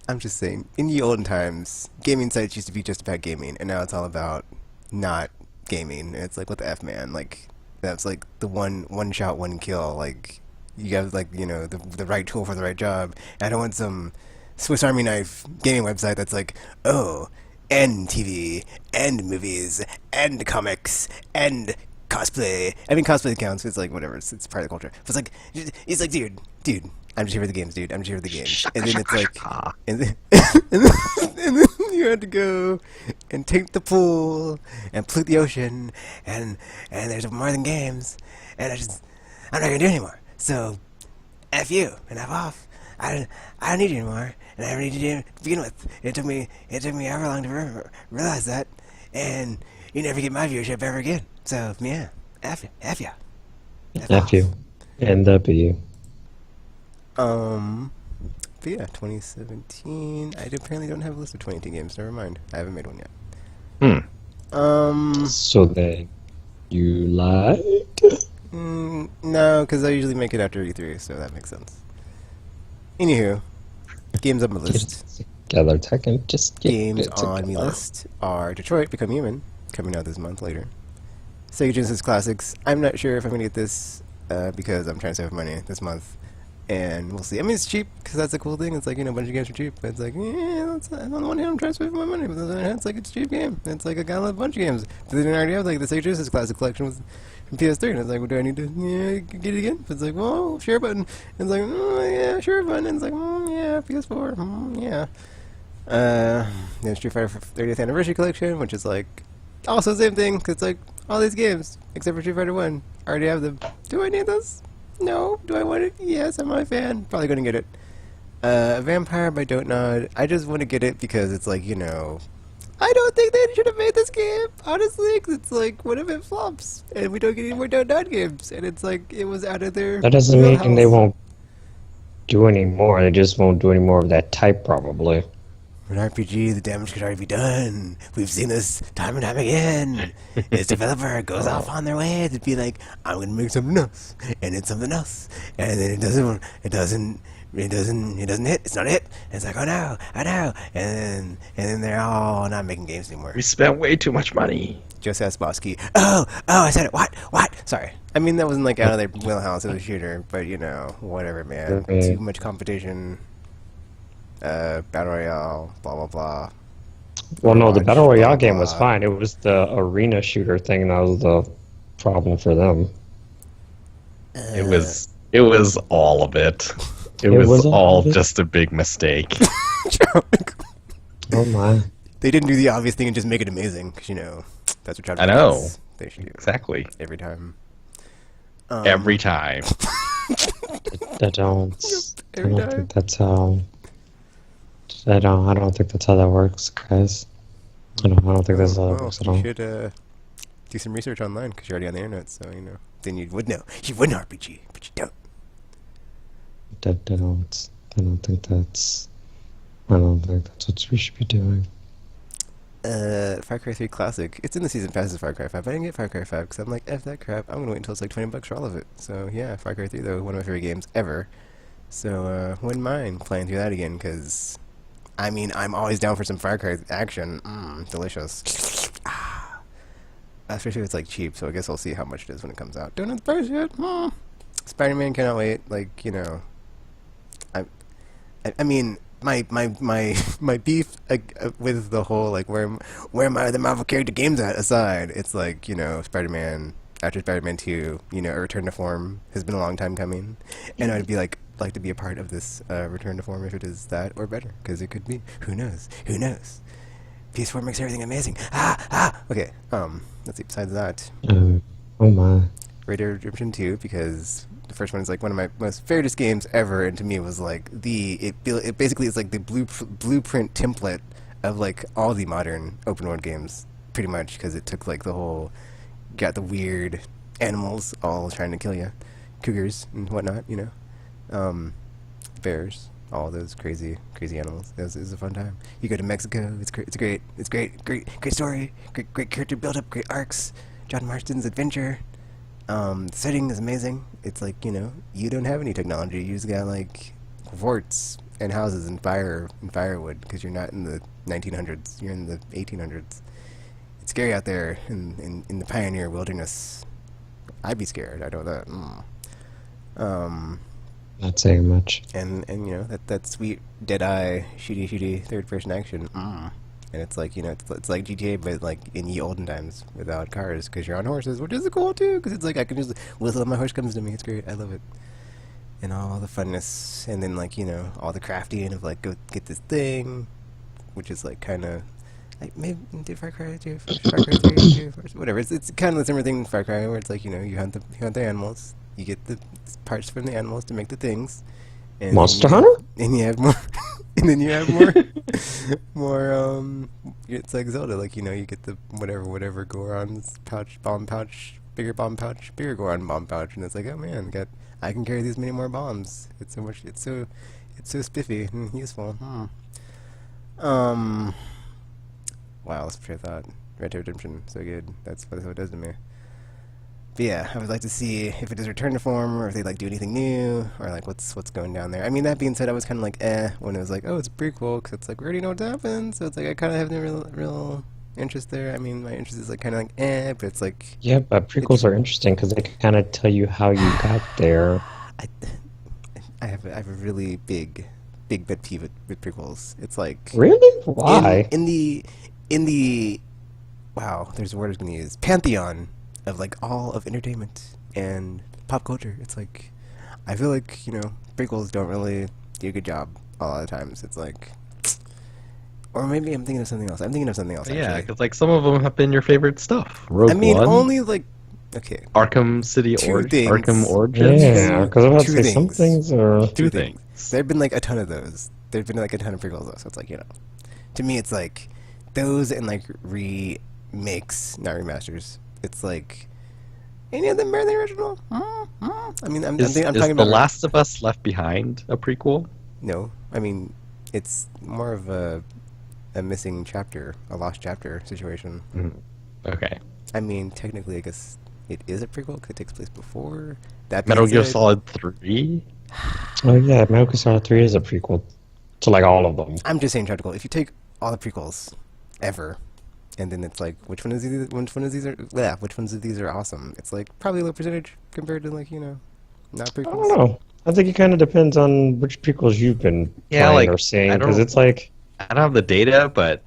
I'm just saying, in the olden times, gaming sites used to be just about gaming, and now it's all about not gaming. And it's like, what the F, man? Like, that's like the one shot, one kill. Like, you have, like, you know, the right tool for the right job. And I don't want some Swiss Army knife gaming website that's like, oh, and TV, and movies, and comics, and cosplay. I mean, cosplay counts. It's like, whatever. It's part of the culture. But it's like, dude, I'm just here for the games, dude. I'm just here for the games. And then it's like, and then, and then you had to go and take the pool and pollute the ocean, and there's more than games, and I'm not gonna do it anymore. So, F you and F off. I don't need you anymore, and I don't need you to begin with. It took me however long to realize that, and you never get my viewership ever again. So yeah, F ya. F you. NW. But yeah, 2017. I apparently don't have a list of 2018 games. Never mind. I haven't made one yet. So then, you lied? No, because I usually make it after E3, so that makes sense. Anywho, games on my list. Together, Tekken. Just get Games it on my together. list are Detroit Become Human, coming out this month later. Sega Genesis Classics. I'm not sure if I'm going to get this because I'm trying to save money this month. And we'll see. I mean, it's cheap because that's a cool thing. It's like, you know, a bunch of games are cheap. But it's like, yeah, on the one hand, I'm trying to save my money. But on the other hand, it's like, it's a cheap game. It's like, I got a bunch of games. But they didn't already have, like, the Sega Genesis Classic Collection was from PS3. And it's like, well, do I need to get it again? It's like, well, share button. And it's like, yeah, share button. And it's like, yeah, PS4. Yeah. Then Street Fighter 30th Anniversary Collection, which is like, also the same thing. Cause it's like, all these games, except for Street Fighter 1, I already have them. Do I need this? No. Do I want it? Yes, I'm a fan. Probably gonna get it. Vampire by Don't Nod. I just want to get it because it's like, you know, I don't think they should have made this game, honestly, 'cause it's like, what if it flops? And we don't get any more Don't Nod games? And it's like, it was out of their That doesn't mean they wheelhouse. won't do any more. They just won't do any more of that type, probably. For an RPG, the damage could already be done. We've seen this time and time again. This developer goes off on their way to be like, I'm gonna make something else, and it's something else, and then it doesn't hit. It's not a hit. And it's like, oh no, I know, and then they're all not making games anymore. We spent way too much money. Just ask Bosky. Oh, I said it. What? Sorry. I mean, that wasn't like out of their wheelhouse. It was a shooter, but you know, whatever, man. Okay. Too much competition. Battle Royale, blah blah blah. Well, no, the Overwatch, Battle blah, Royale blah, game was blah. fine. It was the arena shooter thing that was the problem for them. It was all of it. It It was was all all of it? just a big mistake. Oh my. They didn't do the obvious thing and just make it amazing, because you know that's what I know. does. They should do Exactly. every time. Every time. I don't every time. think that's how. I don't think that's how that works, guys. I don't think that's how that Well, works at you all. should do some research online because you're already on the internet, so you know. Then you would know. You would know RPG, but you don't. I don't think that's what we should be doing. Far Cry 3 Classic. It's in the season pass as Far Cry 5. I didn't get Far Cry 5 because I'm like, F that crap. I'm gonna wait until it's like $20 for all of it. So yeah, Far Cry 3 though, one of my favorite games ever. So wouldn't mind playing through that again because, I mean, I'm always down for some Far Cry action. Delicious. Especially if it's like cheap. So I guess I'll see how much it is when it comes out. Don't know the price yet. Spider-Man cannot wait. Like, you know, I mean, my beef with the whole like where my the Marvel character games at aside, it's like, you know, Spider-Man after Spider-Man 2, you know, a return to form has been a long time coming, and I'd be like to be a part of this return to form if it is that or better, because it could be. Who knows? PS4 makes everything amazing. Okay. Let's see. Besides that, Oh my. Red Dead Redemption 2, because the first one is like one of my most favorite games ever, and to me it was like it basically is like the blueprint template of like all the modern open world games, pretty much, because it took like the whole, got the weird animals all trying to kill you, cougars and whatnot, you know, bears, all those crazy animals. It was a fun time. You go to Mexico, it's great, great story, great character build up, great arcs. John Marston's adventure. The setting is amazing. It's like, you know, you don't have any technology. You just got like forts and houses and firewood, because you're not in the 1900s. You're in the 1800s. It's scary out there in the pioneer wilderness. I'd be scared. I know that. Not saying much. And you know, that sweet dead-eye shooty third-person action. And it's like, you know, it's like GTA, but like in ye olden times without cars, because you're on horses, which is cool too, because it's like I can just whistle and my horse comes to me. It's great. I love it. And all the funness, and then like, you know, all the crafting of like, go get this thing, which is like kind of like, maybe did Far Cry 2, Far Cry 3, whatever. It's kind of the similar thing in Far Cry, where it's like, you know, you hunt the animals, you get the parts from the animals to make the things. And Monster Hunter? And you have more, and then you have more, it's like Zelda, like, you know, you get the whatever Goron's bomb pouch, bigger Goron bomb pouch, and it's like, oh man, I can carry these many more bombs. It's so spiffy and useful. Wow, that's what I thought. Red Dead Redemption, so good. That's what it does to me. But yeah, I would like to see if it does return to form, or if they like do anything new, or like what's going down there. I mean, that being said, I was kind of like when it was like, oh, it's a prequel, because it's like we already know what's happened, so it's like I kind of have no real interest there. I mean, my interest is like kind of like but it's like, yeah, but prequels are interesting because they kind of tell you how you got there. I have a really big pet peeve with prequels. It's like, Really? Why? in the wow, there's a word I was going to use, pantheon of like all of entertainment and pop culture. It's like, I feel like, you know, prequels don't really do a good job a lot of times. It's like, or maybe I'm thinking of something else. Actually. Yeah, because like some of them have been your favorite stuff. Rogue I mean, One, only like, okay, Arkham City, Two things. Arkham Origins. Yeah, because I'm about to Two say some things. things are... Two things. There've been like a ton of those. There've been like a ton of prequels though, so it's like, you know, to me it's like those and like remakes, not remasters. It's like, any of them better than the original? I mean, I'm Is talking The about Last of Us Left Behind a prequel? No, I mean, it's more of a missing chapter, a lost chapter situation. Okay. I mean, technically, I guess it is a prequel because it takes place before. That Metal being Gear said, Solid 3? Oh yeah, Metal Gear Solid 3 is a prequel to like all of them. I'm just saying technical. If you take all the prequels ever, and then it's like, which ones of these are awesome? It's like probably a low percentage compared to like, you know, not I prequels. don't know. I think it kind of depends on which prequels you've been playing like, or seeing, I because don't- it's like... I don't have the data, but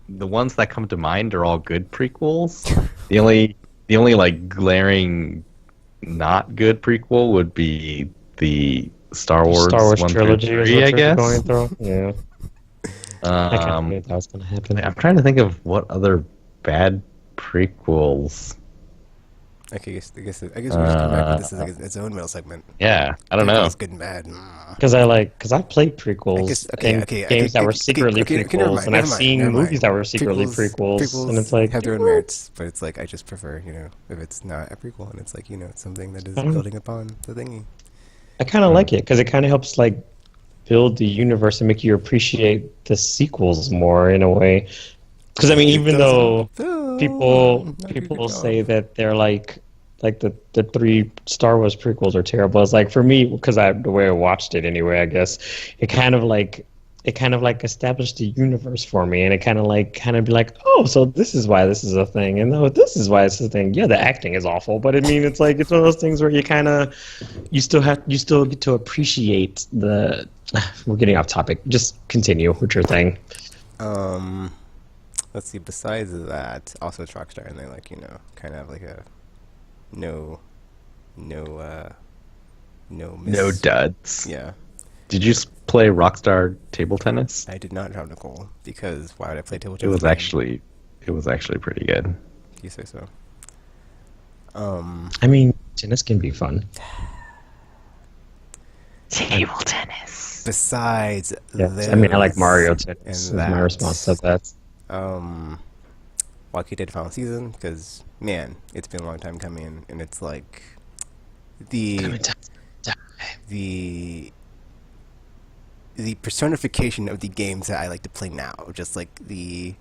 the ones that come to mind are all good prequels. The only like glaring not good prequel would be the Star Wars trilogy is 1 through 3, what I you're guess. going through. Yeah, I kind of knew that was going to happen. I'm trying to think of what other bad prequels. Okay, I guess we just come back to this as like its own middle segment. Yeah, I don't know. It's good and bad. Because I played prequels in games that were secretly prequels, and I've seen movies that were secretly prequels, and it's like, have their own merits, but it's like I just prefer, you know, if it's not a prequel and it's like, you know, it's something that is building upon the thingy. I kind of like it because it kind of helps like build the universe and make you appreciate the sequels more in a way. Because I mean, even though people say that they're like the 3 Star Wars prequels are terrible, it's like, for me, because the way I watched it anyway, I guess it kind of like established the universe for me, and it kind of be like, oh, so this is why this is a thing, and oh, this is why it's a thing. Yeah, the acting is awful, but I mean, it's like, it's one of those things where you still get to appreciate the. We're getting off topic. Just continue with your thing. Let's see. Besides that, also it's Rockstar, and they like, you know, kind of have like a no duds. Yeah. Did you play Rockstar Table Tennis? I did not, Nicole, because why would I play table It tennis? was actually pretty good. You say so. I mean, tennis can be fun. Table tennis. Besides Yes, I mean I like those Mario Tennis. and Is my response to that. Walking Dead final season, because man, it's been a long time coming, and it's like the the the personification of the games that I like to play now, just like the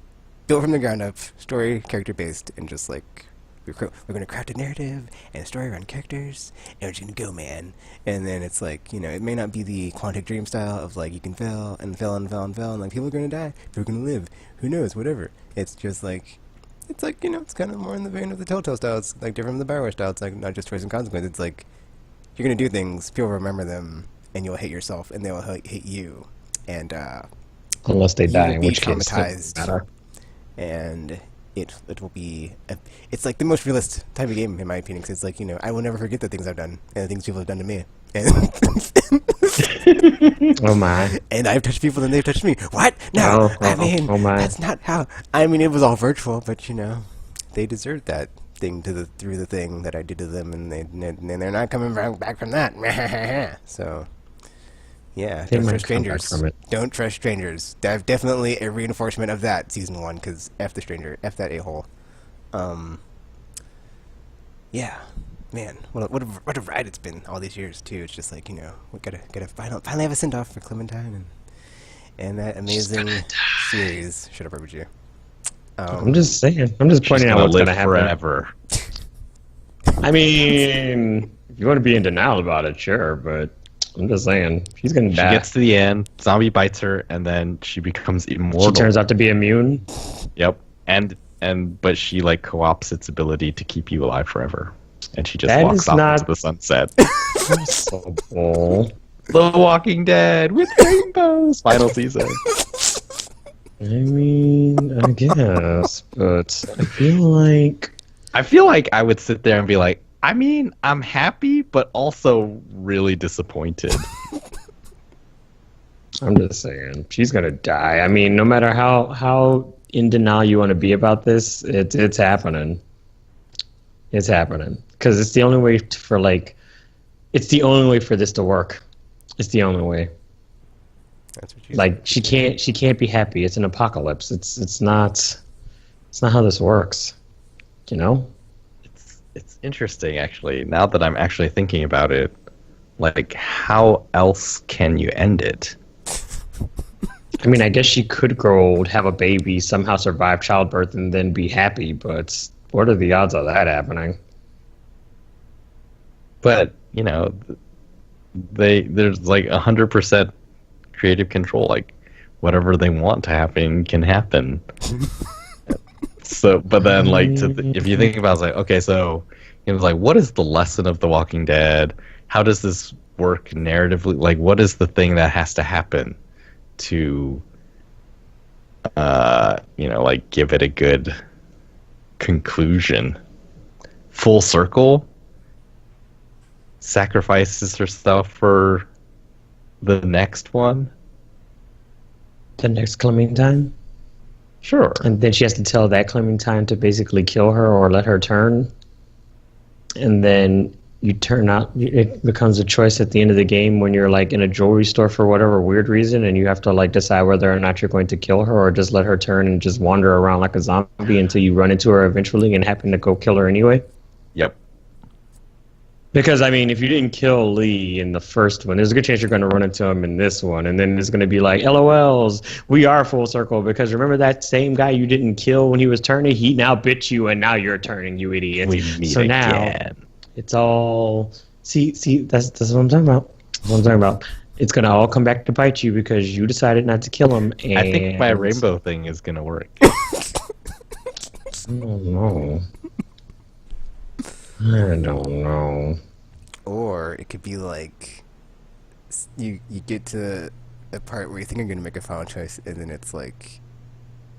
built from the ground up, story, character based, and just like we're going to craft a narrative and a story around characters, and we're just going to go, man. And then it's like, it may not be the Quantic Dream style of like you can fail and fail and fail and fail, and like people are going to die, people are going to live, who knows, whatever. It's just like, it's like, it's kind of more in the vein of the Telltale style. It's like different from the Bioware style. It's like not just choice and consequence. It's like you're going to do things, people remember them, and you'll hate yourself, and they will hate you. And unless they die, you will in be which case it doesn't traumatized, matter. and it will be it's like the most realist type of game in my opinion, because it's like, I will never forget the things I've done and the things people have done to me, and Oh my! and I've touched people and they've touched me. What? No, I mean, oh my! that's not how. I mean, it was all virtual, but they deserved that thing through the thing that I did to them, and they're not coming back from that. So. Yeah, They don't might trust come back strangers. from it. Don't trust strangers. Definitely a reinforcement of that season 1, because F the stranger, F that a-hole. Yeah, man, what a ride it's been all these years too. It's just like, we gotta finally have a send off for Clementine and that amazing series. Shut up, RPG. I'm just saying. I'm just pointing out what's gonna happen forever. I mean, if you want to be in denial about it, sure, but I'm just saying she's gonna die. She gets to the end, zombie bites her, and then she becomes immortal. She turns out to be immune. Yep, but she like co-ops its ability to keep you alive forever, and she just That walks is off not- into the sunset. So bull. The Walking Dead with rainbows. Final season. I mean, I guess, but I feel like I would sit there and be like, I mean, I'm happy, but also really disappointed. I'm just saying she's gonna die. I mean, no matter how in denial you want to be about this, it's happening. It's happening because it's the only way it's the only way for this to work. It's the only way. That's what you Like she can't be happy. It's an apocalypse. It's not how this works. It's interesting, actually. Now that I'm actually thinking about it, like, how else can you end it? I mean, I guess she could grow old, have a baby, somehow survive childbirth, and then be happy. But what are the odds of that happening? But there's like 100% creative control. Like, whatever they want to happen can happen. So, but then, like, if you think about it, it's like, okay, so, like, what is the lesson of The Walking Dead? How does this work narratively? Like, what is the thing that has to happen to, like, give it a good conclusion? Full circle? Sacrifices herself for the next one? The next Clementine? Sure. And then she has to tell that Clementine to basically kill her or let her turn. And then it becomes a choice at the end of the game when you're like in a jewelry store for whatever weird reason, and you have to like decide whether or not you're going to kill her or just let her turn and just wander around like a zombie until you run into her eventually and happen to go kill her anyway. Yep. Because, I mean, if you didn't kill Lee in the first one, there's a good chance you're going to run into him in this one. And then it's going to be like, LOLs, we are full circle. Because remember that same guy you didn't kill when he was turning? He now bit you, and now you're turning, you idiot. We meet so now, again. it's all... See, that's what I'm talking about. That's what I'm talking about. It's going to all come back to bite you because you decided not to kill him. And I think my rainbow thing is going to work. I don't know. I don't know. Or it could be like you get to a part where you think you're gonna make a final choice, and then it's like,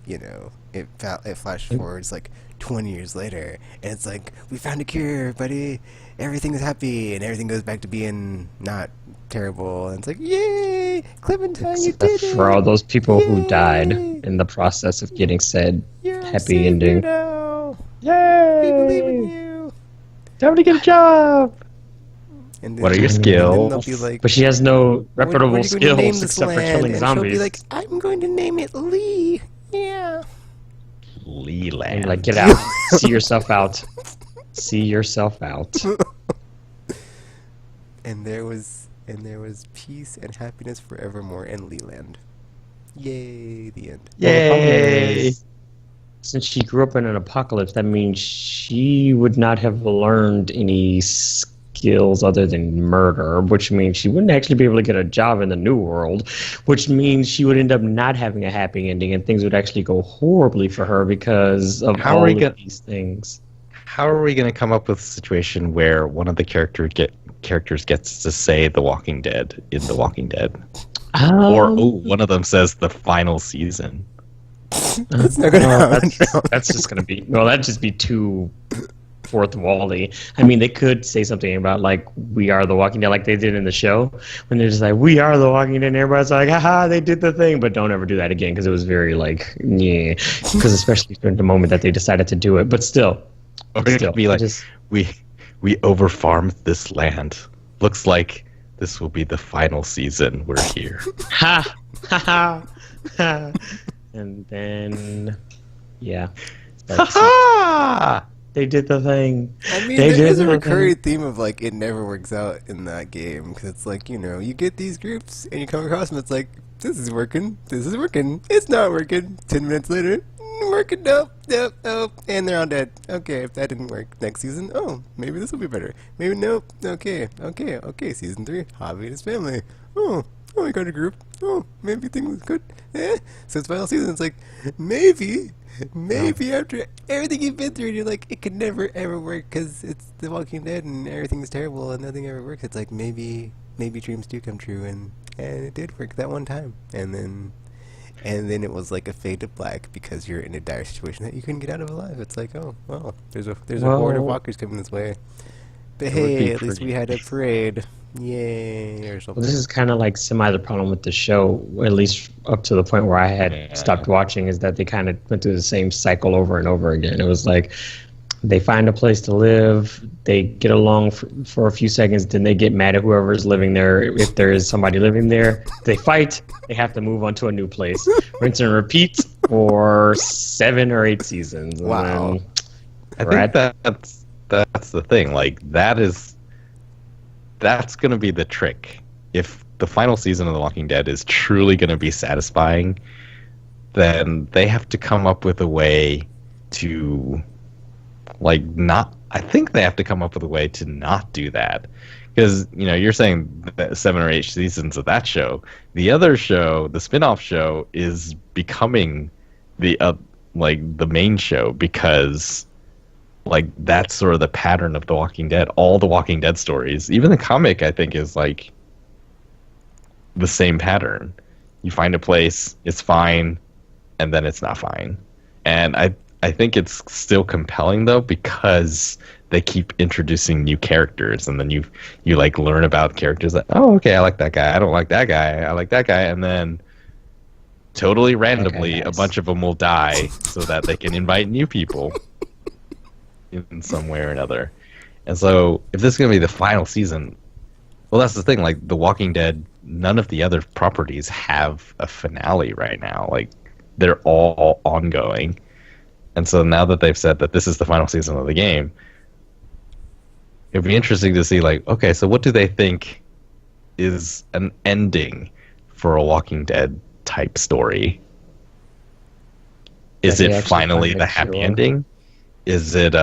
it flash forwards like 20 years later, and it's like, we found a cure, buddy. Everything is happy, and everything goes back to being not terrible. And it's like, yay, Clementine, you did it. For all those people who Yay. died in the process of getting said You're a happy savior ending. now. Yay! We believe in you. Time to get a job! And What are then- your and then they'll skills? be like, But she has no But reputable then they'll be skills. like, But she has no what are reputable you going to name skills this except for land? killing And zombies. she'll be like, I'm going to name it Lee. Yeah. Leland. And like, get out. See yourself out. See yourself out. And there was peace and happiness forevermore in Leland. Yay, the end. Well, the problem Yay! is, since she grew up in an apocalypse, that means she would not have learned any skills other than murder, which means she wouldn't actually be able to get a job in the new world, which means she would end up not having a happy ending, and things would actually go horribly for her because of How are all we of gonna- these things. How are we going to come up with a situation where one of the characters gets to say The Walking Dead in The Walking Dead? Or one of them says the final season. That's not gonna happen. That's just gonna be that'd just be too fourth wall-y. I mean, they could say something about like "We Are the Walking Dead," like they did in the show, when they're just like "We are the Walking Dead," and everybody's like, "Haha, they did the thing," but don't ever do that again because it was very like, yeah, because especially during the moment that they decided to do it. But still, Or it could be like, just we overfarmed this land. Looks like this will be the final season. We're here. ha ha ha, and then yeah. That's- Ha! They did the thing. I mean, They there is did a the recurring theme of like it never works out in that game because it's like you get these groups and you come across them. It's like this is working, it's not working. 10 minutes later, working, nope, and they're all dead. Okay, if that didn't work, next season, oh, maybe this will be better. Maybe nope. Okay. Season 3, Javi and his family. Oh, we got a group. Oh, maybe things good. So it's final season. It's like maybe after everything you've been through, you're like, it could never ever work because it's The Walking Dead and everything's terrible and nothing ever works. It's like maybe dreams do come true and it did work that one time, and then it was like a fade to black because you're in a dire situation that you couldn't get out of alive. It's like, oh well, there's a horde of walkers coming this way, but It would be hey, at least we pretty had a parade, yay, or something. Well, this is kind of like semi the problem with the show, at least up to the point where I had stopped watching, is that they kind of went through the same cycle over and over again. It was like they find a place to live, they get along for a few seconds, then they get mad at whoever's living there. If there is somebody living there, they fight, they have to move on to a new place. Rinse and repeat for 7 or 8 seasons. And Wow. I think that's the thing. Like that's going to be the trick. If the final season of The Walking Dead is truly going to be satisfying, then they have to come up with a way to I think they have to come up with a way to not do that. Because, you're saying that 7 or 8 seasons of that show. The other show, the spin-off show, is becoming the main show because that's sort of the pattern of The Walking Dead. All the Walking Dead stories, even the comic, I think, is like the same pattern. You find a place, it's fine, and then it's not fine. And I think it's still compelling though because they keep introducing new characters, and then you learn about characters that, oh, okay, I like that guy, I don't like that guy, I like that guy, and then totally randomly a bunch of them will die so that they can invite new people in some way or another. And so if this is going to be the final season, well, that's the thing, like The Walking Dead, none of the other properties have a finale right now. Like they're all ongoing. And so now that they've said that this is the final season of the game, it'd be interesting to see, like, okay, so what do they think is an ending for a Walking Dead type story? Is it finally the happy ending? Is it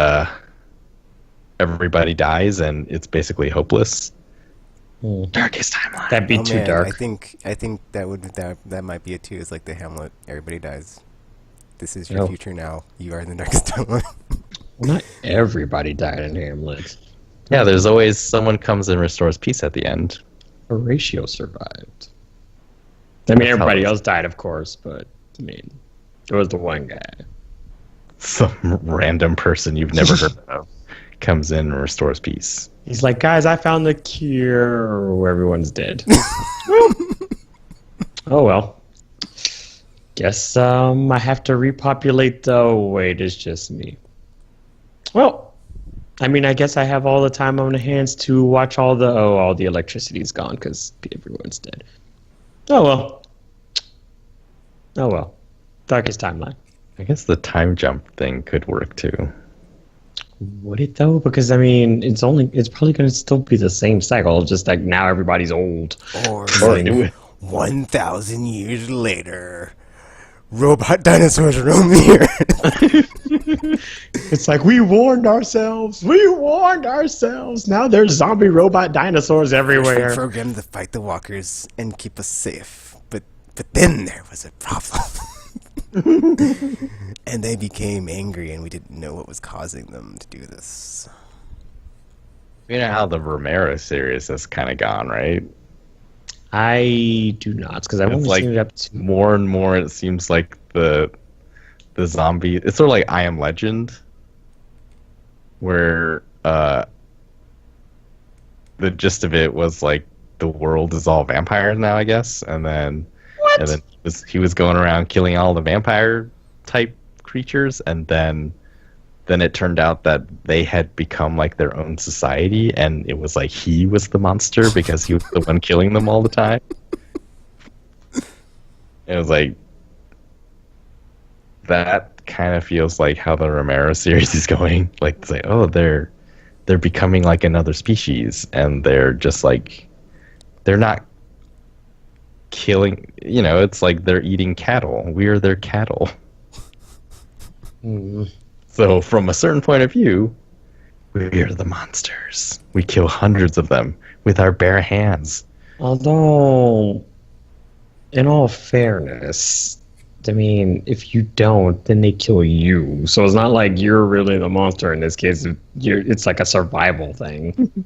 everybody dies and it's basically hopeless? Darkest timeline. That'd be too dark. I think that might be it too. It's like the Hamlet, everybody dies. This is your future now. You are in the darkest timeline. Well, not everybody died in Hamlet. Yeah, there's always someone comes and restores peace at the end. Horatio survived. I mean, everybody else died, of course, but I mean, there was the one guy. Some random person you've never heard of comes in and restores peace. He's like, guys, I found the cure. Everyone's dead. Oh well. Guess I have to repopulate. Oh wait, it's just me. Well, I mean, I guess I have all the time on the hands to watch all the electricity's gone because everyone's dead. Oh well. Oh well. Darkest timeline. I guess the time jump thing could work too. Would it though? Because I mean, it's probably going to still be the same cycle. Just like now everybody's old. Or Or like it would- 1,000 years later, robot dinosaurs roam the earth. It's like we warned ourselves. We warned ourselves. Now there's zombie robot dinosaurs We everywhere. programmed to fight the walkers and keep us safe. But then there was a problem. And they became angry and we didn't know what was causing them to do this. You know how the Romero series has kind of gone, right? I do not, because I've It's only like seen it up to. more and more. It seems like the zombie. It's sort of like I Am Legend, where the gist of it was like the world is all vampires now, I guess, and then he was going around killing all the vampire type creatures, and then it turned out that they had become like their own society, and it was like he was the monster because he was the one killing them all the time. It was like that kind of feels like how the Romero series is going. Like it's like, oh, they're becoming like another species, and they're just like they're not killing. You know, it's like they're eating cattle. We are their cattle. So from a certain point of view, we are the monsters. We kill hundreds of them with our bare hands. Although, in all fairness, I mean, if you don't, then they kill you. So it's not like you're really the monster in this case. It's like a survival thing.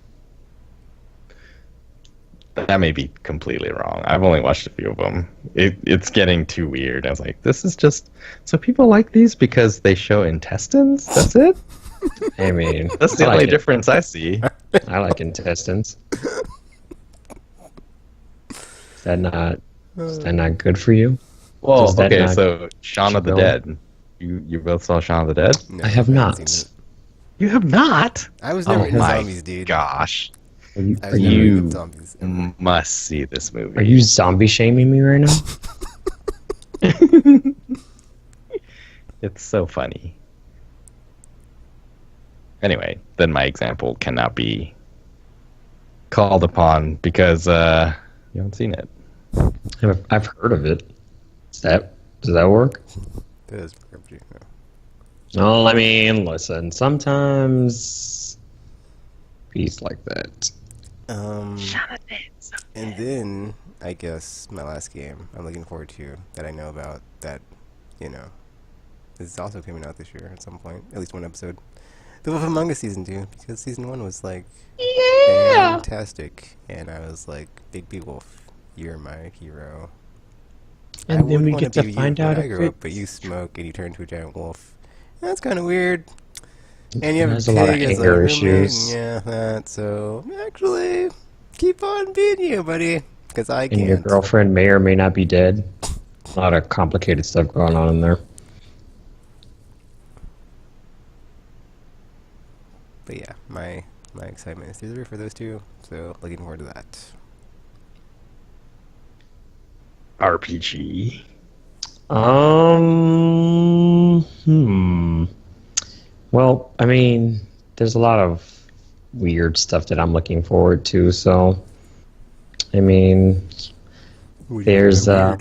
That may be completely wrong. I've only watched a few of them. It's getting too weird. I was like, this is just... So people like these because they show intestines? That's it? I mean, That's the I only like it. difference I see. I like intestines. Is that not good for you? Well, Does that okay, not so Shaun of the chill? Dead. You both saw Shaun of the Dead? No, I have haven't not. seen it. You have not? I was never Oh into my zombies, dude. gosh. Are you, I are was never you into zombies. Must see this movie. are you zombie shaming me right now? It's so funny. Anyway, then my example cannot be called upon because you haven't seen it. I've heard of it. Does that work? That is PUBG, no. No, I mean, listen. Sometimes peace like that. And then I guess my last game I'm looking forward to that I know about that, you know, is also coming out this year at some point. At least one episode. The Wolf Among Us Season 2, because Season 1 was like fantastic. And I was like, Big B Wolf, you're my hero. I And then would we wanna get to be you find when out I if grow up, but it's- you smoke and you turn into a giant wolf. That's kind of weird. And you have There's a a lot of pig as anger roommate, issues. and yeah, that. So actually, keep on being you, buddy, because I And your can't. girlfriend may or may not be dead. A lot of complicated stuff going on in there. But yeah, my excitement is through the roof for those two. So looking forward to that. RPG. Well, I mean, there's a lot of weird stuff that I'm looking forward to. So, I mean, there's well,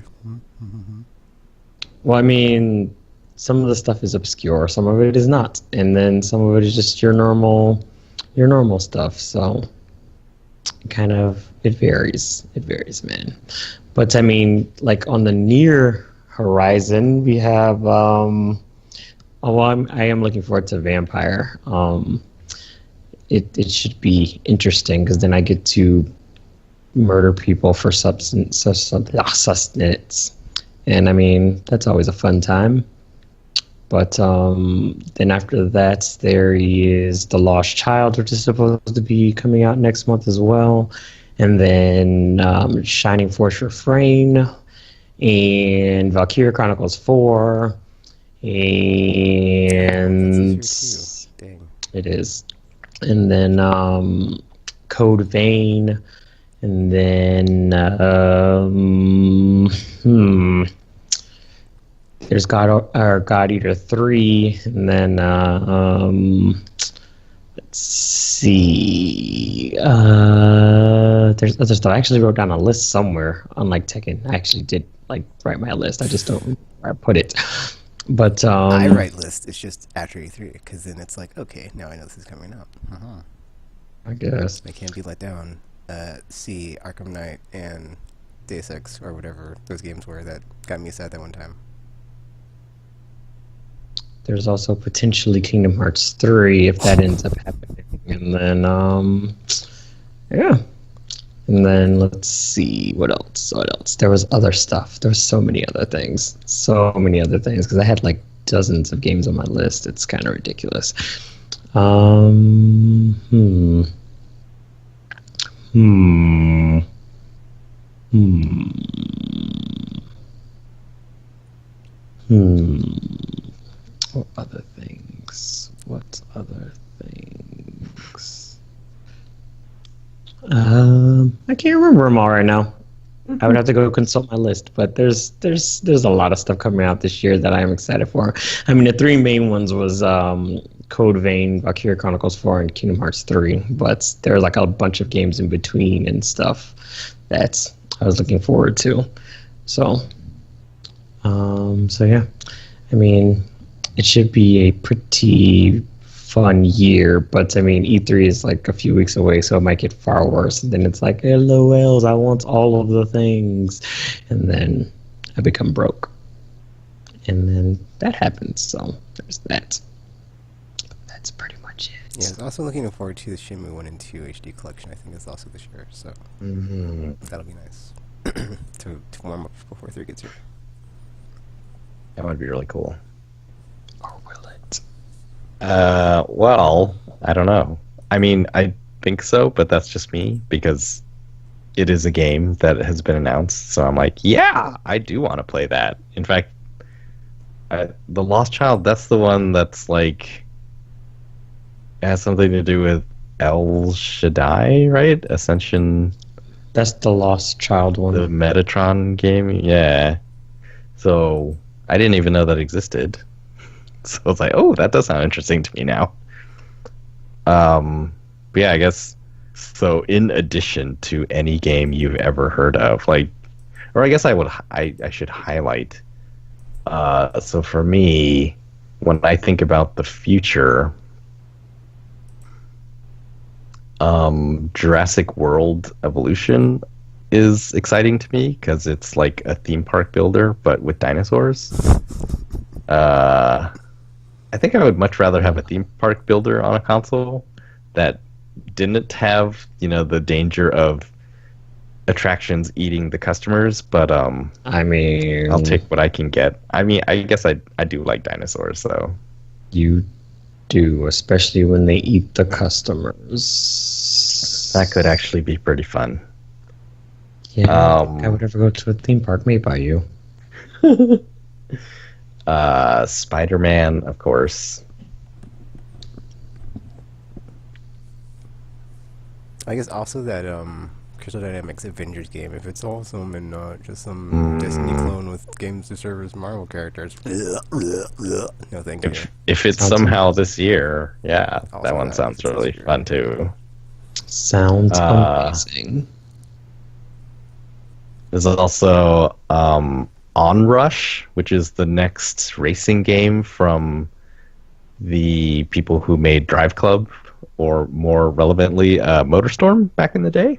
I mean, some of the stuff is obscure, some of it is not, and then some of it is just your normal stuff. So, kind of it varies, man. But I mean, like on the near horizon, we have I am looking forward to Vampire. It should be interesting because then I get to murder people for sustenance, and I mean that's always a fun time. But then after that, there is The Lost Child, which is supposed to be coming out next month as well, and then Shining Force Refrain, and Valkyria Chronicles 4, and This is here too. Dang. it is. and then Code Vein, and then there's God Eater 3, and then let's see. There's other stuff. I actually wrote down a list somewhere on like Tekken. I actually did like write my list. I just don't remember where I put it. But I write list. It's just after E3, because then it's like, okay, now I know this is coming up. I guess I can't be let down. See Arkham Knight and Deus Ex or whatever those games were that got me sad that one time. there's also potentially Kingdom Hearts 3 if that ends up happening. And then yeah. And then let's see what else. What else? There was other stuff. There was so many other things. So many other things because I had like dozens of games on my list. It's kind of ridiculous. Hmm. What other things? What other things? I can't remember them all right now. I would have to go consult my list, but there's a lot of stuff coming out this year that I am excited for. I mean, the three main ones was Code Vein, Valkyria Chronicles 4, and Kingdom Hearts 3. But there's like a bunch of games in between and stuff that I was looking forward to. So yeah. I mean, it should be a pretty fun year, but I mean, E3 is like a few weeks away, so it might get far worse. And then it's like, LOLs, I want all of the things. And then I become broke. And then that happens, so there's that. That's pretty much it. Yeah, I was also looking forward to the Shenmue 1 and 2 HD collection. I think it's also this year, so that'll be nice to warm up before 3 gets here. That would be really cool. Or will it? Well, I don't know. I mean, I think so, but that's just me because it is a game that has been announced. So I'm like, yeah, I do want to play that. In fact, the Lost Child, that's the one that's like has something to do with El Shaddai, right? Ascension. That's the Lost Child one. The Metatron game, yeah. So I didn't even know that existed. So I was like, oh, that does sound interesting to me now. But yeah, I guess so. In addition to any game you've ever heard of, like, or I guess I should highlight. So for me, when I think about the future, Jurassic World Evolution is exciting to me because it's like a theme park builder, but with dinosaurs. I think I would much rather have a theme park builder on a console that didn't have, the danger of attractions eating the customers, but I mean, I'll take what I can get. I mean, I guess I do like dinosaurs, so. You do, especially when they eat the customers. That could actually be pretty fun. Yeah, I would ever go to a theme park made by you. Spider-Man, of course. I guess also that Crystal Dynamics Avengers game, if it's awesome and not just some Destiny clone with games to serve as Marvel characters. No, thank you. If it's somehow this year, yeah, Also that one that, sounds if it's really this year. fun too. Sounds amazing. There's also Onrush, which is the next racing game from the people who made Drive Club, or more relevantly, MotorStorm back in the day.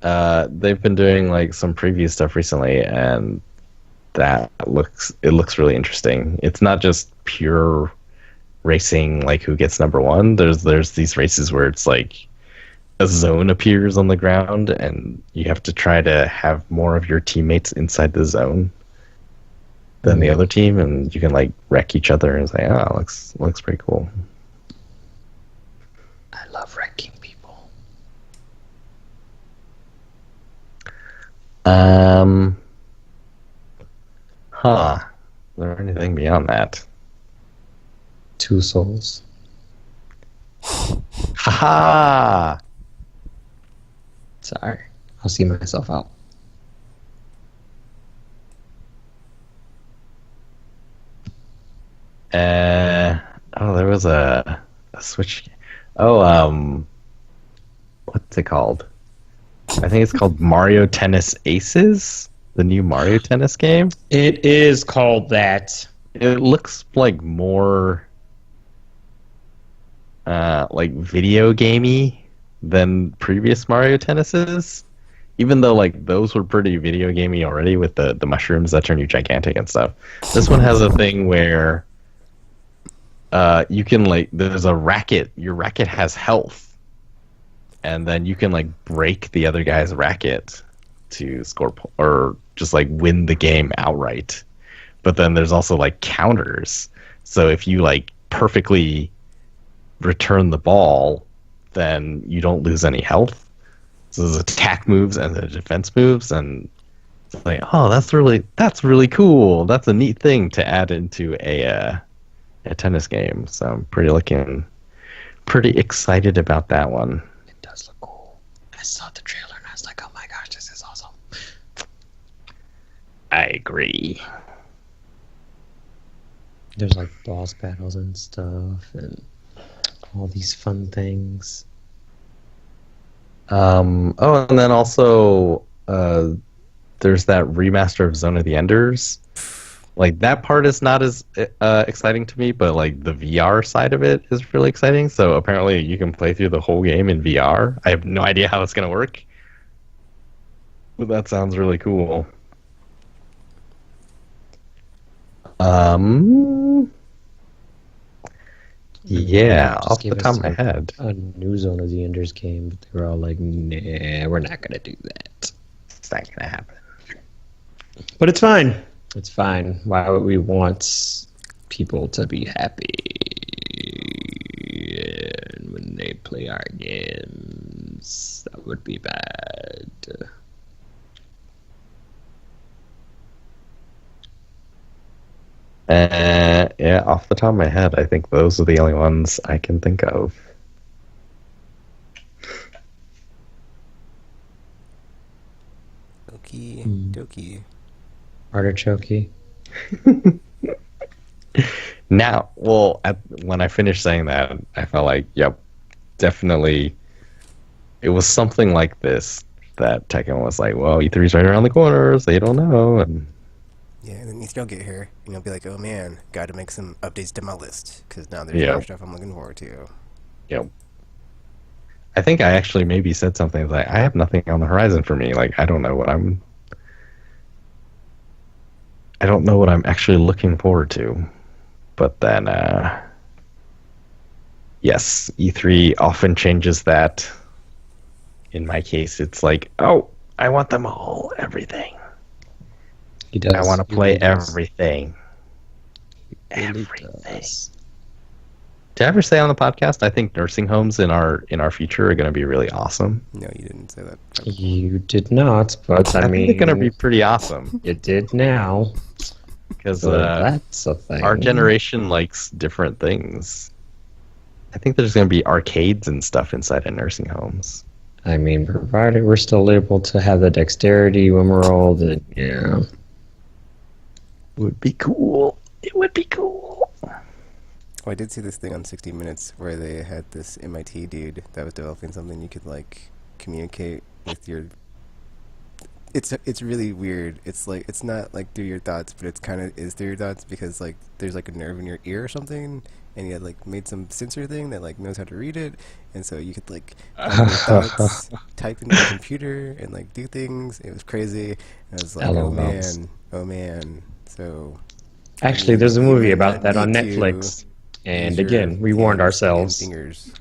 They've been doing like some preview stuff recently, and it looks really interesting. It's not just pure racing, like who gets number one. There's these races where it's like a zone appears on the ground, and you have to try to have more of your teammates inside the zone than the other team, and you can like wreck each other and say, "Oh, looks pretty cool." I love wrecking people. Is there anything beyond that? Two souls. Aha! Sorry, I'll see myself out. There was a Switch. Oh, what's it called? I think it's called Mario Tennis Aces, the new Mario Tennis game. It is called that. It looks like more like video gamey than previous Mario Tennises. Even though like those were pretty video gamey already with the mushrooms that turn you gigantic and stuff. This one has a thing where you can like there's a racket. Your racket has health, and then you can like break the other guy's racket to score or just like win the game outright. But then there's also like counters. So if you like perfectly return the ball, then you don't lose any health. So there's attack moves and the defense moves, and it's like, oh, that's really cool. That's a neat thing to add into a tennis game. So I'm pretty excited about that one. It does look cool. I saw the trailer and I was like, oh my gosh, this is awesome. I agree. There's like boss battles and stuff and all these fun things. Oh, and then also there's that remaster of Zone of the Enders. Like that part is not as exciting to me, but like the VR side of it is really exciting. So apparently you can play through the whole game in VR. I have no idea how it's gonna work, but that sounds really cool. Yeah, off the top of my head. A new Zone of the Enders game, but they were all like, nah, we're not gonna do that. It's not gonna happen. But it's fine. It's fine. Why would we want people to be happy and when they play our games? That would be bad. Yeah, off the top of my head, I think those are the only ones I can think of. Okie dokie. Artichoke. Now, well, when I finished saying that, I felt like, yep, definitely, it was something like this that Tekken was like, well, E3's right around the corner, so you don't know, and Yeah, and then you still get here, and you'll be like, oh man, got to make some updates to my list, because now there's Yeah. more stuff I'm looking forward to. yep. I think I actually maybe said something like, I have nothing on the horizon for me. Like, I don't know what I'm actually looking forward to. But then, yes, E3 often changes that. In my case, it's like, oh, I want them all, everything. He does. I want to He play really does. everything. He really Everything. does. Did I ever say on the podcast, I think nursing homes in our future are going to be really awesome? No, you didn't say that. You did not, but I think mean, they're going to be pretty awesome. you did now. Because So that's a thing. our generation likes different things. I think there's going to be arcades and stuff inside of nursing homes. I mean, provided we're still able to have the dexterity when we're old, and yeah. Would be cool. It would be cool. Oh, I did see this thing on 60 Minutes where they had this MIT dude that was developing something you could like communicate with your. It's really weird. It's like it's not like through your thoughts, but it's kind of is through your thoughts because like there's like a nerve in your ear or something, and he had like made some sensor thing that like knows how to read it, and so you could like have your thoughts type into the computer and like do things. It was crazy. And I was like, LOLs. oh man. So Actually, there's a movie you about that on need to Netflix. And use your again, we warned hands and ourselves. fingers.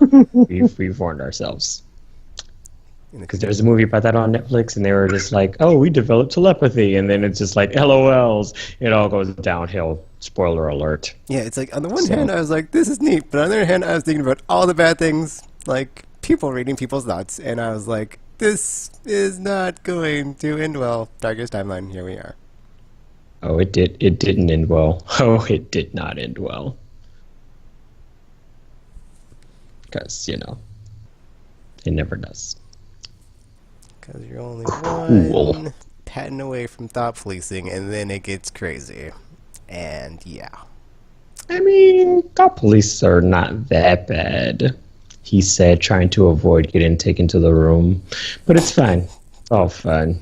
We've warned ourselves. in the Because there's a movie about that on Netflix, and they were just like, oh, we developed telepathy. And then it's just like, LOLs. It all goes downhill. Spoiler alert. Yeah, it's like on the one So- hand I was like, this is neat, but on the other hand I was thinking about all the bad things, like people reading people's thoughts, and I was like, this is not going to end well. Darkest timeline, here we are. Oh, it did. It didn't end well. Oh, it did not end well. Because, It never does. Because you're only Cool. one patent away from thought policing, and then it gets crazy. And yeah. I mean, cop police are not that bad. He said, trying to avoid getting taken to the room. But it's fine. It's all fine.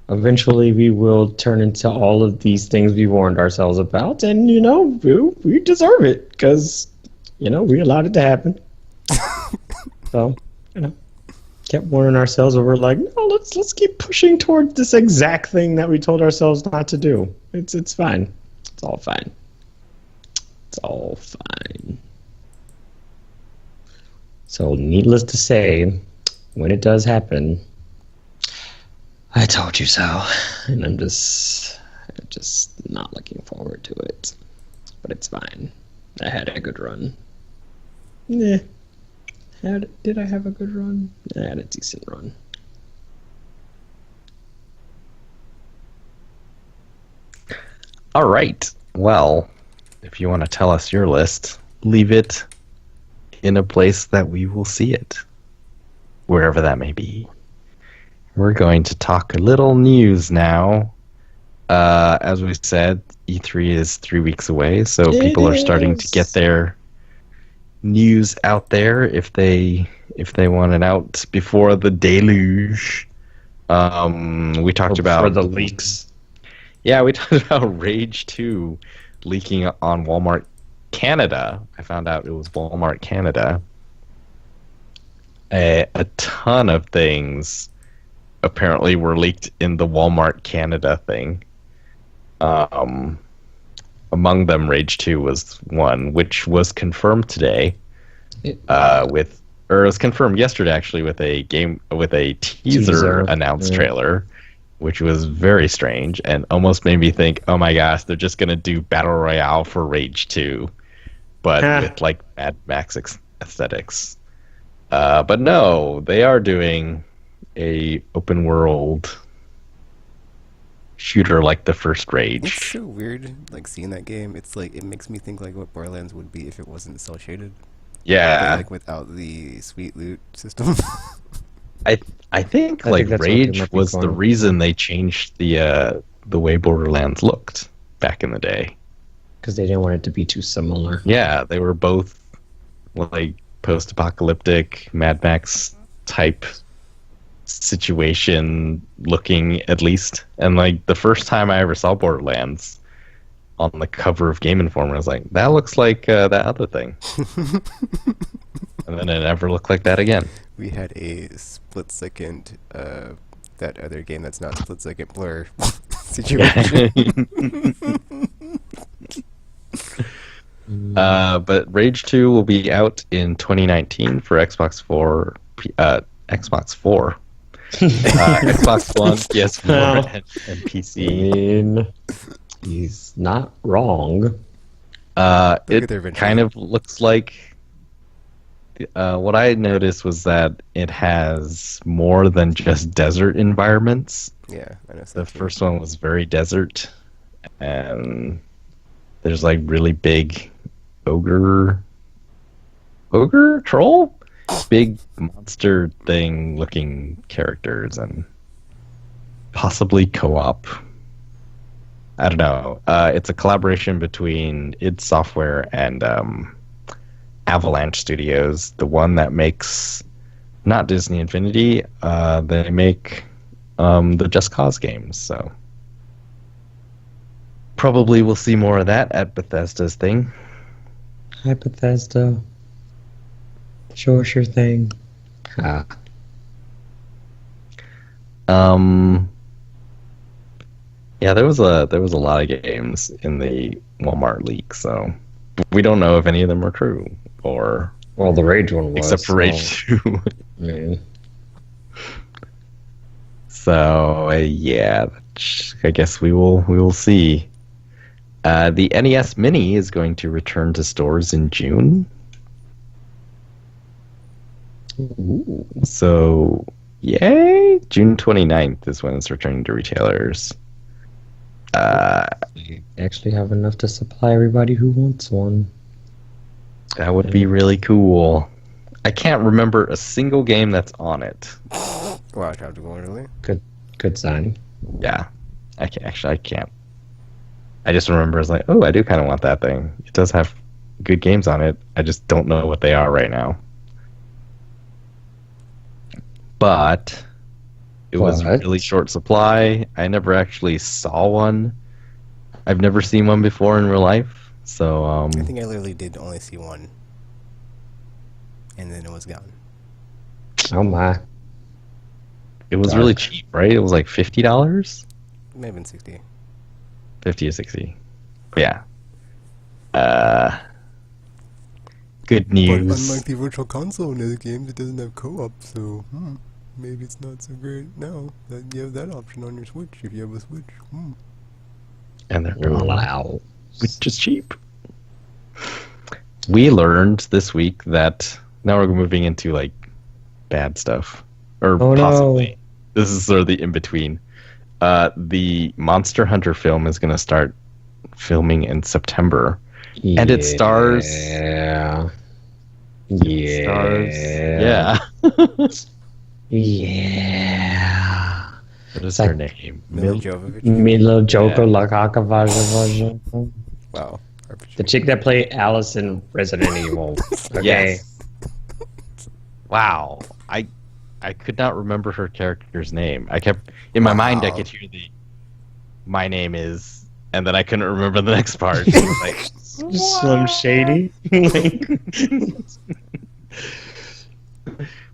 Eventually, we will turn into all of these things we warned ourselves about, and, we deserve it, because, we allowed it to happen. So, kept warning ourselves, and we're like, no, let's keep pushing towards this exact thing that we told ourselves not to do. It's fine. It's all fine. It's all fine. So, needless to say, when it does happen, I told you so, and I'm just not looking forward to it. But it's fine. I had a good run. Did I have a good run? I had a decent run. All right. Well, if you want to tell us your list, leave it in a place that we will see it, wherever that may be. We're going to talk a little news now. As we said, E3 is 3 weeks away, so people are starting to get their news out there if they want it out before the deluge. We talked about the leaks. Yeah, we talked about Rage 2 leaking on Walmart Canada. I found out it was Walmart Canada. A ton of things apparently were leaked in the Walmart Canada thing. Among them, Rage 2 was one, which was confirmed today. It was confirmed yesterday actually with a teaser announced trailer, which was very strange and almost made me think, oh my gosh, they're just gonna do Battle Royale for Rage 2, but with like Mad Max aesthetics. But no, they are doing a open world shooter like the first Rage. It's so weird, like seeing that game. It's like it makes me think like what Borderlands would be if it wasn't cel shaded. Yeah, but, like without the sweet loot system. I think Rage was the reason they changed the way Borderlands looked back in the day. Because they didn't want it to be too similar. Yeah, they were both like post-apocalyptic Mad Max type situation looking, at least. And like the first time I ever saw Borderlands on the cover of Game Informer, I was like, that looks like that other thing. And then it never looked like that again. We had a split second that other game that's not split second Blur situation. But Rage 2 will be out in 2019 for Xbox 4, Xbox 4, Xbox One, PS4, and PC. He's not wrong. It kind of looks like. What I noticed was that it has more than just desert environments. Yeah, I know. The first one was very desert, and there's like really big ogre troll, big monster thing looking characters, and possibly co-op. I don't know. It's a collaboration between id Software and Avalanche Studios, the one that makes not Disney Infinity. They make the Just Cause games, so probably we'll see more of that at Bethesda's thing. Hi, Bethesda. Show us your thing. Yeah, there was a lot of games in the Walmart leak, so we don't know if any of them are true or. Well, the Rage one was. Except for Rage 2. Man. So yeah, I guess we will see. The NES Mini is going to return to stores in June. Ooh. So yay! June 29th is when it's returning to retailers. We actually have enough to supply everybody who wants one. That would be really cool. I can't remember a single game that's on it. Wow, literally. Good sign. Yeah, I can't. I just remember it's like, oh, I do kind of want that thing. It does have good games on it. I just don't know what they are right now. But it was a really short supply. I never actually saw one. I've never seen one before in real life. So I think I literally did only see one, and then it was gone. Oh my! It was really cheap, right? It was like $50. It may have been 60. 50 or 60. Yeah. Good news. But unlike the Virtual Console and other games, it doesn't have co-op, so maybe it's not so great now that you have that option on your Switch if you have a Switch. And they're wow, which is cheap. We learned this week that now we're moving into like bad stuff, or possibly this is sort of the in between. The Monster Hunter film is going to start filming in September, and it stars. Yeah. Yeah. Yeah. What is her name? Mila Jovovich. Mila Jovovich. Wow. The chick that played Alice in Resident Evil. Okay. Yes. Wow. I could not remember her character's name. I kept in my mind. I could hear my name is, and then I couldn't remember the next part. Like Slim Shady.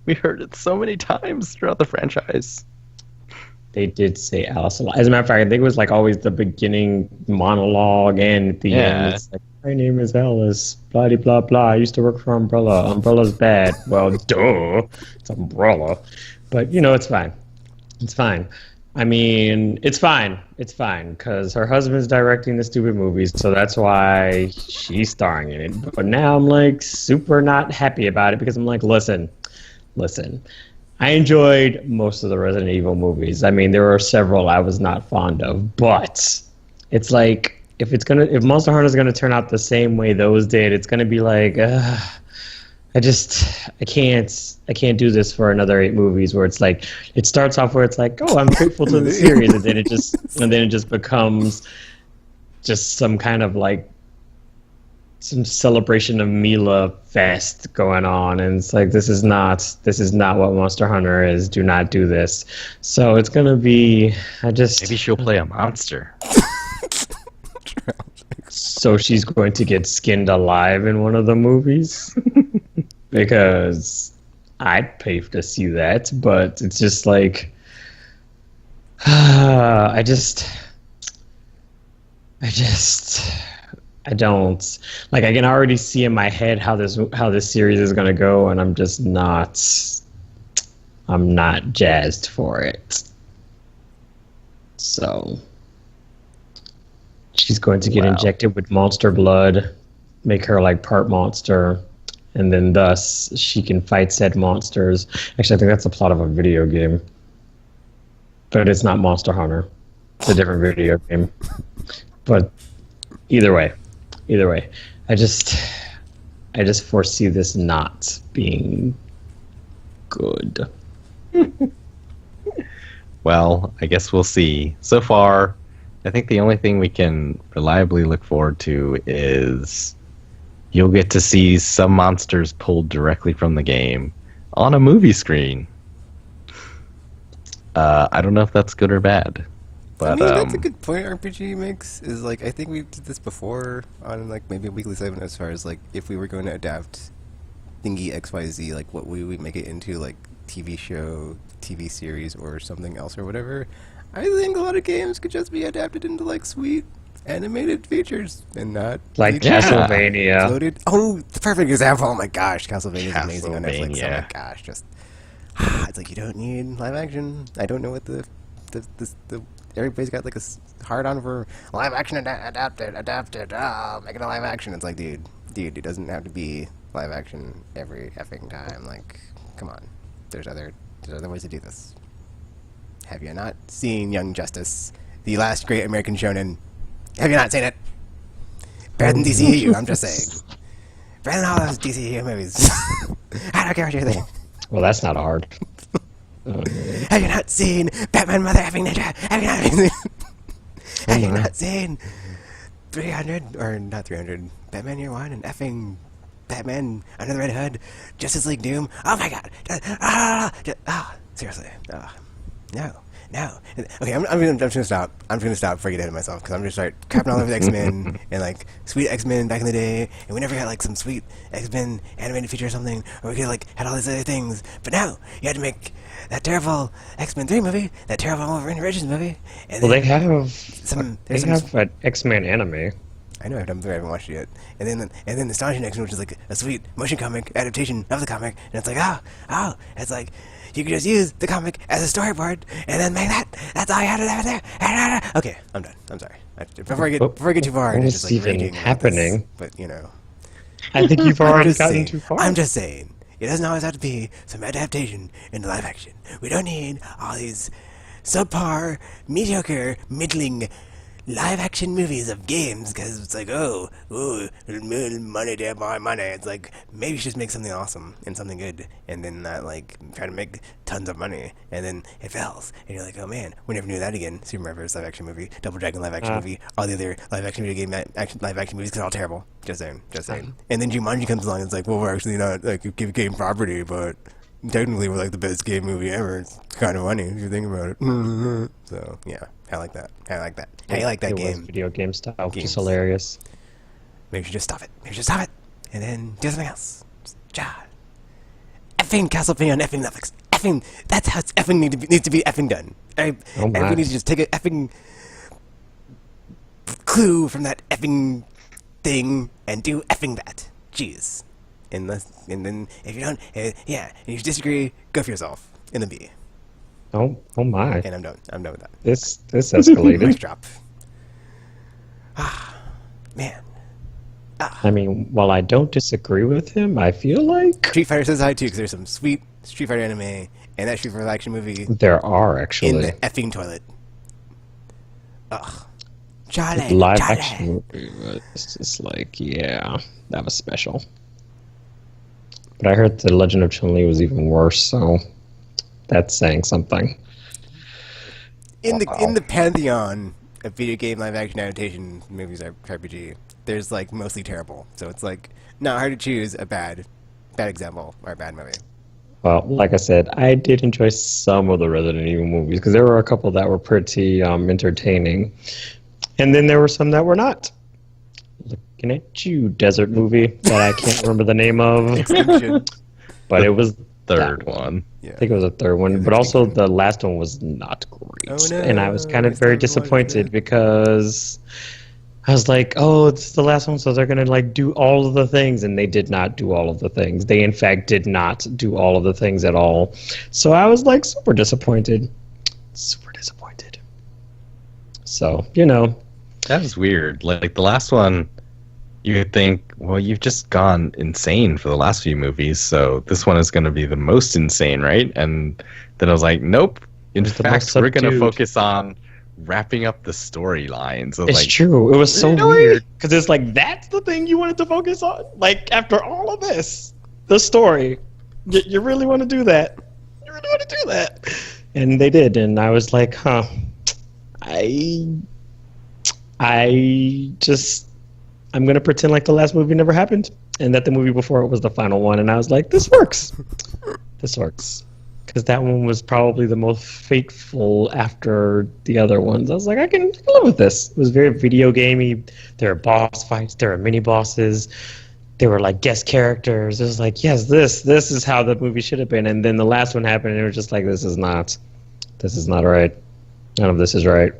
We heard it so many times throughout the franchise. They did say Alice a lot. As a matter of fact, I think it was like always the beginning monologue and at the end. It's like, my name is Alice, blah, blah, blah. I used to work for Umbrella. Umbrella's bad. Well, duh. It's Umbrella. But, it's fine. It's fine. I mean, it's fine. It's fine because her husband's directing the stupid movies, so that's why she's starring in it. But now I'm like super not happy about it because I'm like, listen. I enjoyed most of the Resident Evil movies. I mean, there were several I was not fond of, but it's like if Monster Hunter is gonna turn out the same way those did, it's gonna be like, I can't do this for another 8 movies where it's like it starts off where it's like, oh, I'm grateful to the series, and then it just becomes just some kind of like some celebration of Mila fest going on, and it's like this is not what Monster Hunter is. Do not do this. So it's gonna be maybe she'll play a monster. So she's going to get skinned alive in one of the movies because I'd pay to see that, but it's just like I don't like. I can already see in my head how this series is gonna go, and I'm not jazzed for it. So she's going to get injected with monster blood, make her like part monster, and then thus she can fight said monsters. Actually, I think that's the plot of a video game, but it's not Monster Hunter. It's a different video game. But either way, I just foresee this not being good. Well, I guess we'll see. So far, I think the only thing we can reliably look forward to is you'll get to see some monsters pulled directly from the game on a movie screen. I don't know if that's good or bad. But, I mean, that's a good point RPG makes, is like, I think we did this before on like maybe a weekly segment as far as like if we were going to adapt thingy XYZ, like what we would make it into, like TV show, TV series, or something else or whatever. I think a lot of games could just be adapted into like sweet animated features and not like Castlevania. Loaded. Oh, the perfect example. Oh my gosh, Castlevania is amazing on Netflix. Oh my gosh, just it's like you don't need live action. I don't know what the everybody's got like a hard on for live action adapted. Make it a live action. It's like, dude, it doesn't have to be live action every effing time. Like, come on. There's other ways to do this. Have you not seen Young Justice, the last great American shonen? Have you not seen it? Better than DCEU, I'm just saying. Better than all those DCEU movies. I don't care what you think. Well, that's not hard. Have you not seen Batman Mother Effing Ninja? Have you not seen... Have you not seen 300, or not 300, Batman Year One and effing Batman Under the Red Hood, Justice League Doom? Oh my god! Seriously. No. Okay, I'm just gonna stop. I'm just gonna stop before I get ahead of myself, because I'm gonna start crapping all over the X-Men and like sweet X-Men back in the day, and we never had like some sweet X-Men animated feature or something, or we could like had all these other things. But now you had to make that terrible X-Men 3 movie, that terrible Wolverine Origins movie. And Well, they have some. an X-Men anime. I know I haven't watched it yet. And then the Astonishing X-Men, which is like a sweet motion comic adaptation of the comic, and it's like it's like you could just use the comic as a storyboard and then make that. That's all you had to do there. Okay, I'm done. I'm sorry. Before I get too far, What's just like even raging happening? This, but you know, I think you've already gotten saying, too far. I'm just saying, it doesn't always have to be some adaptation into live action. We don't need all these subpar, mediocre, middling live action movies of games, because it's like, money to buy money. It's like, maybe you should just make something awesome and something good, and then not like try to make tons of money, and then it fails, and you're like, oh man, we never knew that again. Super Mario Bros. Live action movie, Double Dragon live action movie, all the other live action video game live action movies, they're all terrible. Just saying. And then Jumanji comes along and it's like, well, we're actually not like a game property, but technically we're like the best game movie ever. It's kind of funny if you think about it. So yeah, I like that. How you like that it game? Was video game style, which Games. is hilarious. Maybe you should just stop it. And then do something else. Effing Castlevania on effing Netflix. Effing, that's how it's effing needs to be effing done. Everybody needs to just take an effing clue from that effing thing and do effing that. Jeez. And then if you don't, and if you disagree, go for yourself. In the B. Oh my. And I'm done. I'm done with that. This escalated. Nice drop. Man. I mean, while I don't disagree with him, I feel like Street Fighter says hi too, because there's some sweet Street Fighter anime and that Street Fighter action movie there are actually in the effing toilet. Ugh. Charlie. live Charlie. action movie. But it's just like, yeah, that was special. But I heard the Legend of Chun-Li was even worse, so that's saying something. In the pantheon of video game live action adaptation movies RPG, there's like mostly terrible. So it's like not hard to choose a bad example or a bad movie. Well, like I said, I did enjoy some of the Resident Evil movies because there were a couple that were pretty entertaining, and then there were some that were not. Looking at you, desert movie that I can't remember the name of, but it was Third one. Yeah. I think it was a third one, but also the last one was not great, and I was kind of very disappointed because I was like, oh, this is the last one, so they're gonna like do all of the things, and they did not do all of the things. They in fact did not do all of the things at all. So I was like super disappointed. So, That was weird. Like the last one, you would think, well, you've just gone insane for the last few movies, so this one is going to be the most insane, right? And then I was like, nope. In fact, we're going to focus on wrapping up the storylines. It's true. It was so weird because it's like that's the thing you wanted to focus on. Like after all of this, the story, you really want to do that? You really want to do that? And they did, and I was like, huh. I'm going to pretend like the last movie never happened and that the movie before it was the final one. And I was like, this works. This works. Because that one was probably the most fateful after the other ones. I was like, I can live with this. It was very video gamey. There were boss fights. There were mini bosses. There were like guest characters. It was like, yes, this is how the movie should have been. And then the last one happened and it was just like, this is not right. None of this is right.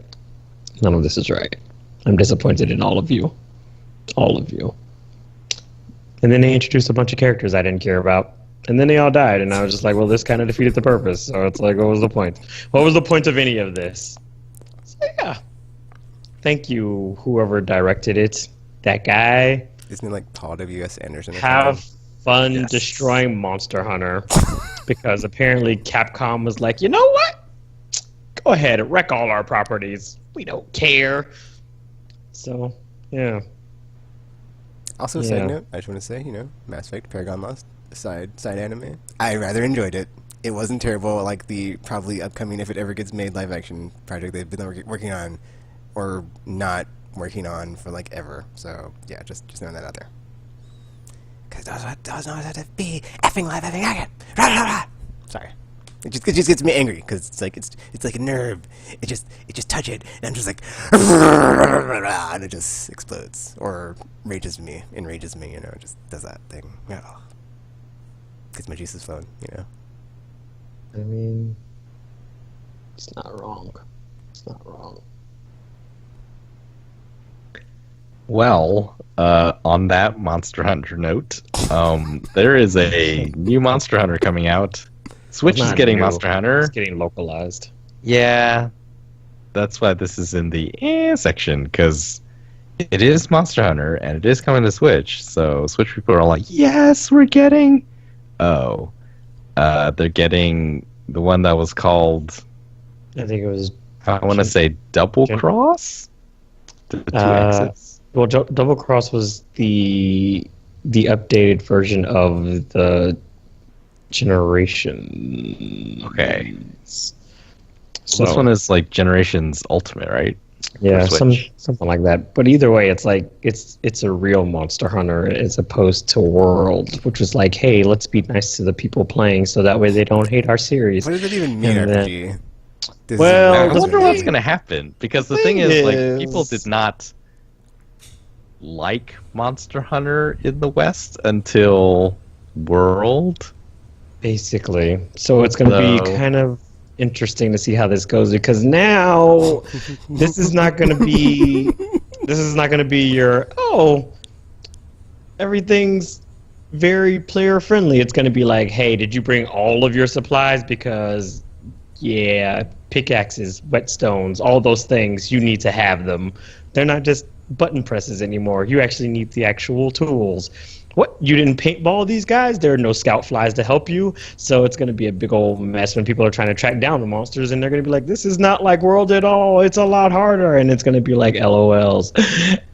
None of this is right. I'm disappointed in all of you. All of you. And then they introduced a bunch of characters I didn't care about. And then they all died, and I was just like, well, this kind of defeated the purpose. So it's like, what was the point? What was the point of any of this? So yeah. Thank you, whoever directed it. That guy. Isn't it like Paul W.S. Anderson? Have fun destroying Monster Hunter. Because apparently Capcom was like, you know what? Go ahead and wreck all our properties. We don't care. So, yeah. Also, side note, I just want to say, Mass Effect Paragon Lost, side anime. I rather enjoyed it. It wasn't terrible like the probably upcoming, if it ever gets made, live action project they've been working on, or not working on for like ever. So yeah, just throwing that out there. Because those know how to be effing live action. Sorry. It just gets me angry because it's like a nerve. It just touch it and I'm just like and it just explodes or enrages me. You know, it just does that thing. Gets my juices flowing. You know. I mean, it's not wrong. It's not wrong. Well, on that Monster Hunter note, there is a new Monster Hunter coming out. Switch is getting new. Monster Hunter. It's getting localized. Yeah, that's why this is in the section, because it is Monster Hunter and it is coming to Switch. So Switch people are like, yes, we're getting. Oh, they're getting the one that was called. I think it was. I want to say Double Cross. The two X's. Well, Double Cross was the updated version of the generation. Okay. So this one is like Generations Ultimate, right? Yeah, something like that. But either way, it's like it's a real Monster Hunter as opposed to World, which was like, hey, let's be nice to the people playing, so that way they don't hate our series. What does it even mean, RPG? Well, I wonder what's going to happen, because the thing is, like, people did not like Monster Hunter in the West until World. Basically. So it's going to be kind of interesting to see how this goes, because now this is not going to be your everything's very player friendly. It's going to be like, hey, did you bring all of your supplies? Because pickaxes, whetstones, all those things, you need to have them. They're not just button presses anymore. You actually need the actual tools. What? You didn't paintball these guys? There are no scout flies to help you. So it's going to be a big old mess when people are trying to track down the monsters, and they're going to be like, this is not like World at all. It's a lot harder. And it's going to be like LOLs.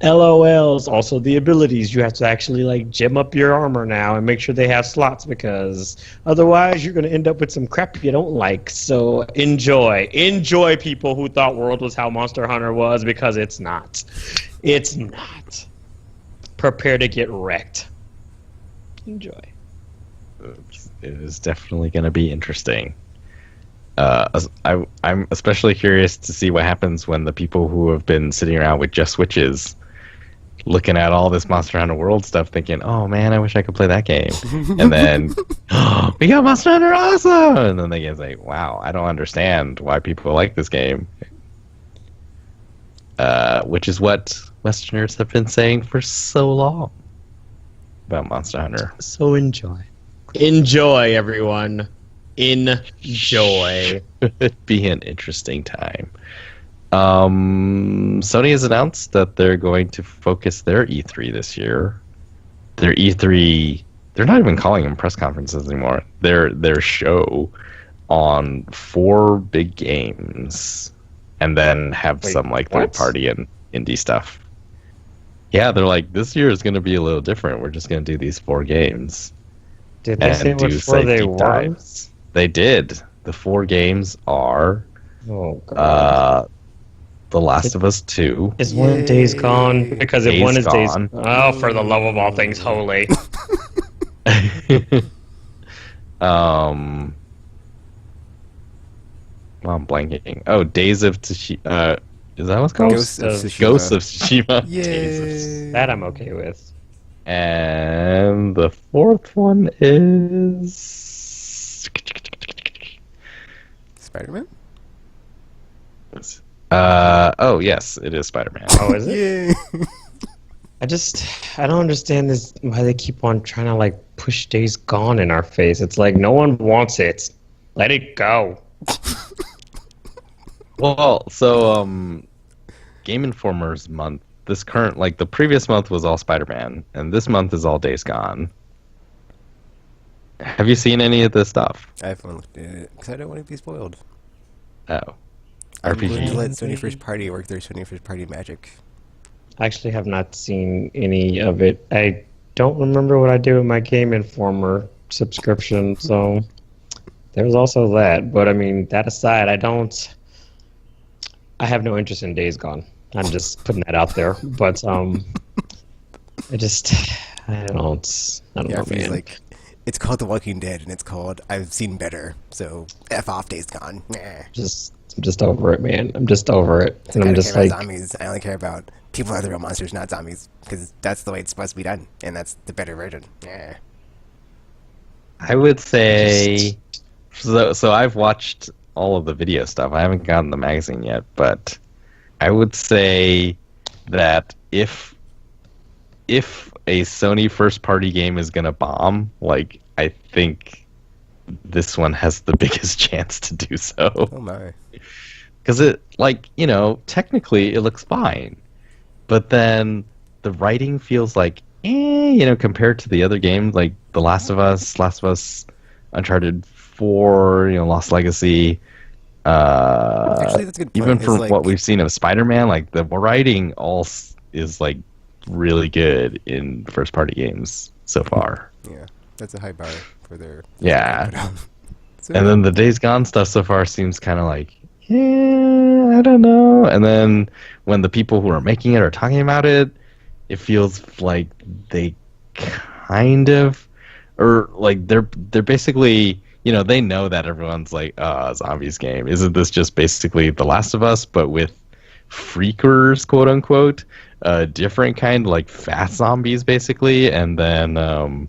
LOLs. Also, the abilities. You have to actually like gem up your armor now and make sure they have slots, because otherwise you're going to end up with some crap you don't like. So enjoy. Enjoy, people who thought World was how Monster Hunter was, because it's not. It's not. Prepare to get wrecked. Enjoy. It is definitely going to be interesting. I'm especially curious to see what happens when the people who have been sitting around with just Switches, looking at all this Monster Hunter World stuff, thinking, "Oh man, I wish I could play that game," and then we got Monster Hunter, awesome! And then they get like, "Wow, I don't understand why people like this game," which is what Westerners have been saying for so long about Monster Hunter. So enjoy. Enjoy, everyone. Enjoy. It'd be an interesting time. Sony has announced that they're going to focus their E3 this year. Their E3, they're not even calling them press conferences anymore. Their show on 4 big games, and then have some like third party and indie stuff. Yeah, they're like, this year is going to be a little different. We're just going to do these 4 games. Did they say which 4 they were? They did. The 4 games are The Last of Us 2. Is one Days Gone? Because if one is Days Gone. Oh, for the love of all things holy. Well, I'm blanking. Oh, Days of Tsushima. Is that what's called? Ghosts of Tsushima. Ghosts of Tsushima. Yay. That I'm okay with. And the 4th one is Spider-Man? Oh yes, it is Spider-Man. Oh, is it? Yay. I don't understand this, why they keep on trying to like push Days Gone in our face. It's like no one wants it. Let it go. Well, so Game Informer's month, this current, like the previous month was all Spider-Man, and this month is all Days Gone. Have you seen any of this stuff? I haven't looked at it because I don't want to be spoiled. Oh. I'm going to RPG. let Sony First Party work their Sony First Party magic. I actually have not seen any of it. I don't remember what I did with my Game Informer subscription, so there's also that. But I mean, that aside, I have no interest in Days Gone. I'm just putting that out there. But I just I don't Yeah, know, if he's man. like, it's called The Walking Dead, and it's called I've Seen Better, so F off Days Gone. Nah. I'm just over it, man. I'm just over it. It's And like, I I'm don't care just about like, zombies. I only care about people are the real monsters, not zombies, because that's the way it's supposed to be done, and that's the better version. Yeah. I would say just so. I've watched all of the video stuff. I haven't gotten the magazine yet, but I would say that if a Sony first party game is gonna bomb, like I think this one has the biggest chance to do so. Oh my. Because it, like, technically it looks fine, but then the writing feels like, compared to the other games, like The Last of Us, Uncharted 4, Lost Legacy. Actually, that's a good point. Even It's from like, what we've seen of Spider-Man, like the writing is like really good in first-party games so far. yeah, that's a high bar for their. Yeah. So, And then the Days Gone stuff so far seems kind of like, I don't know. And then when the people who are making it are talking about it, it feels like they kind of, or like they're basically, they know that everyone's like, zombies game. Isn't this just basically The Last of Us, but with freakers, quote unquote, different kind, like fast zombies, basically, and then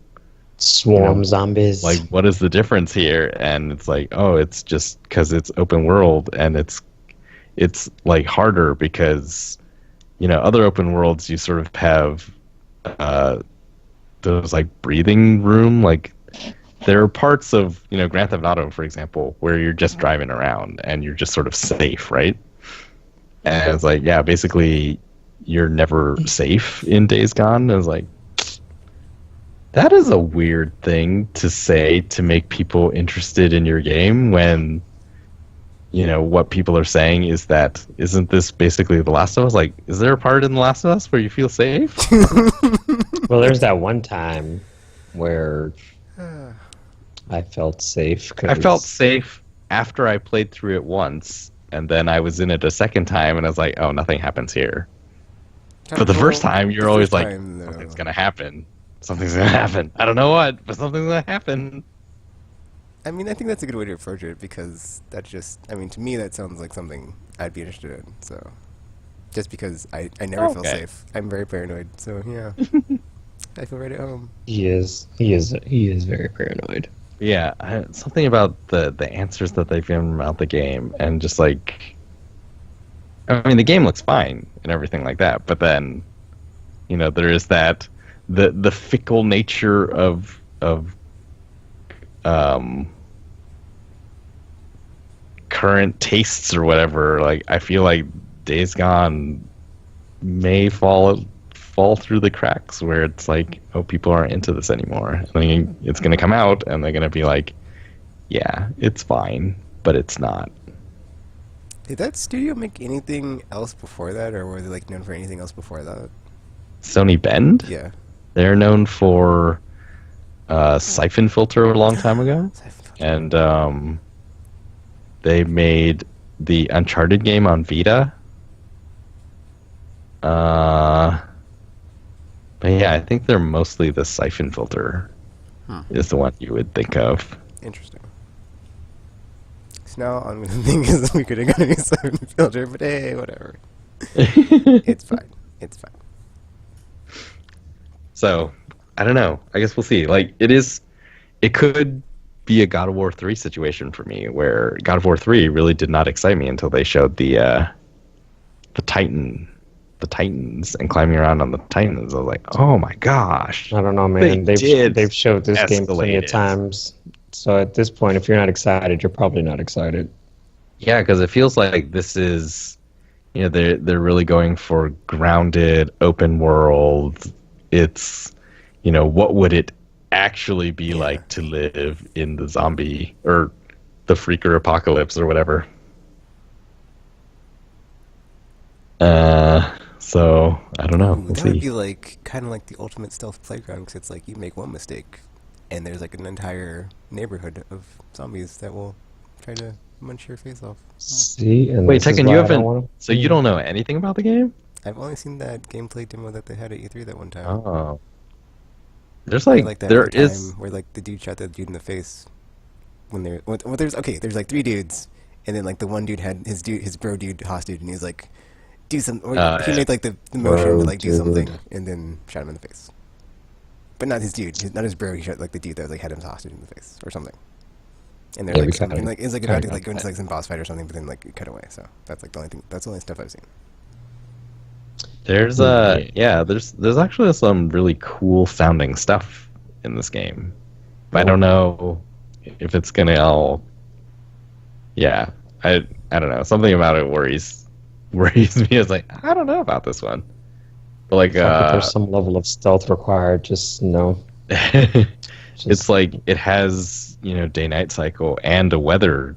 swarm zombies. like, what is the difference here? And it's like, oh, it's just because it's open world, and it's like harder because other open worlds you sort of have those like breathing room, like there are parts of Grand Theft Auto, for example, where you're just driving around and you're just sort of safe, right? And it's like, yeah, basically you're never safe in Days Gone. And it's like, that is a weird thing to say to make people interested in your game when, what people are saying is that, isn't this basically The Last of Us? Like, is there a part in The Last of Us where you feel safe? Well, there's that one time where I felt safe. I felt safe after I played through it once, and then I was in it a second time, and I was like, oh, nothing happens here. But the first time, you're always like, something's going to happen. Something's going to happen. I don't know what, but something's going to happen. I mean, I think that's a good way to approach it because that's just, I mean, to me, that sounds like something I'd be interested in. So, just because I never feel safe. I'm very paranoid. So, yeah. I feel right at home. He is very paranoid. Yeah, something about the answers that they've given about the game, and just like, I mean, the game looks fine and everything like that, but then, there is that the fickle nature of current tastes or whatever. Like, I feel like Days Gone may fall through the cracks where it's like, oh, people aren't into this anymore. I mean, it's going to come out and they're going to be like, yeah, it's fine, but it's not. Did that studio make anything else before that, or were they like known for anything else before that? Sony Bend? Yeah. They're known for Siphon Filter a long time ago. And they made the Uncharted game on Vita. But yeah, I think they're mostly the Siphon Filter is the one you would think of. Interesting. So now I'm going to think is we could have got a new Siphon Filter, but hey, whatever. It's fine. It's fine. So, I don't know. I guess we'll see. Like, it could be a God of War 3 situation for me, where God of War 3 really did not excite me until they showed the Titans and climbing around on the Titans. I was like, oh my gosh. I don't know, man. They've showed this game plenty of escalated. times. So at this point, if you're not excited, you're probably not excited. Yeah, because it feels like this is, they're really going for grounded, open world. It's, what would it actually be like to live in the zombie or the freaker apocalypse or whatever. So I don't know. We'll that see. would be like kind of like the ultimate stealth playground, because it's like you make one mistake and there's like an entire neighborhood of zombies that will try to munch your face off. See, and Wait, this is Tekken, why you I don't haven't. want So you don't know anything about the game? I've only seen that gameplay demo that they had at E3 that one time. Oh, there's I like like that there one time is. where like the dude shot the dude in the face when they're well, there's like three dudes, and then like the one dude had his bro dude hostage, and he was like do some or he Yeah. made like the motion to Bro, like do something, dude. and then shot him in the face. But not his dude, not his bro. He shot like the dude that like had him hostage in the face or something. And they're Yeah, like, we some, kinda- and, like it's like kinda about to got like go into that. like some boss fight or something, but then like it cut away. So that's like the only thing. That's the only stuff I've seen. There's yeah, there's actually some really cool sounding stuff in this game. But I don't know if it's gonna all. Yeah, I don't know. Something about it worries me. It's like I don't know about this one. But like The fact that there's some level of stealth required, just it's like it has day night cycle and a weather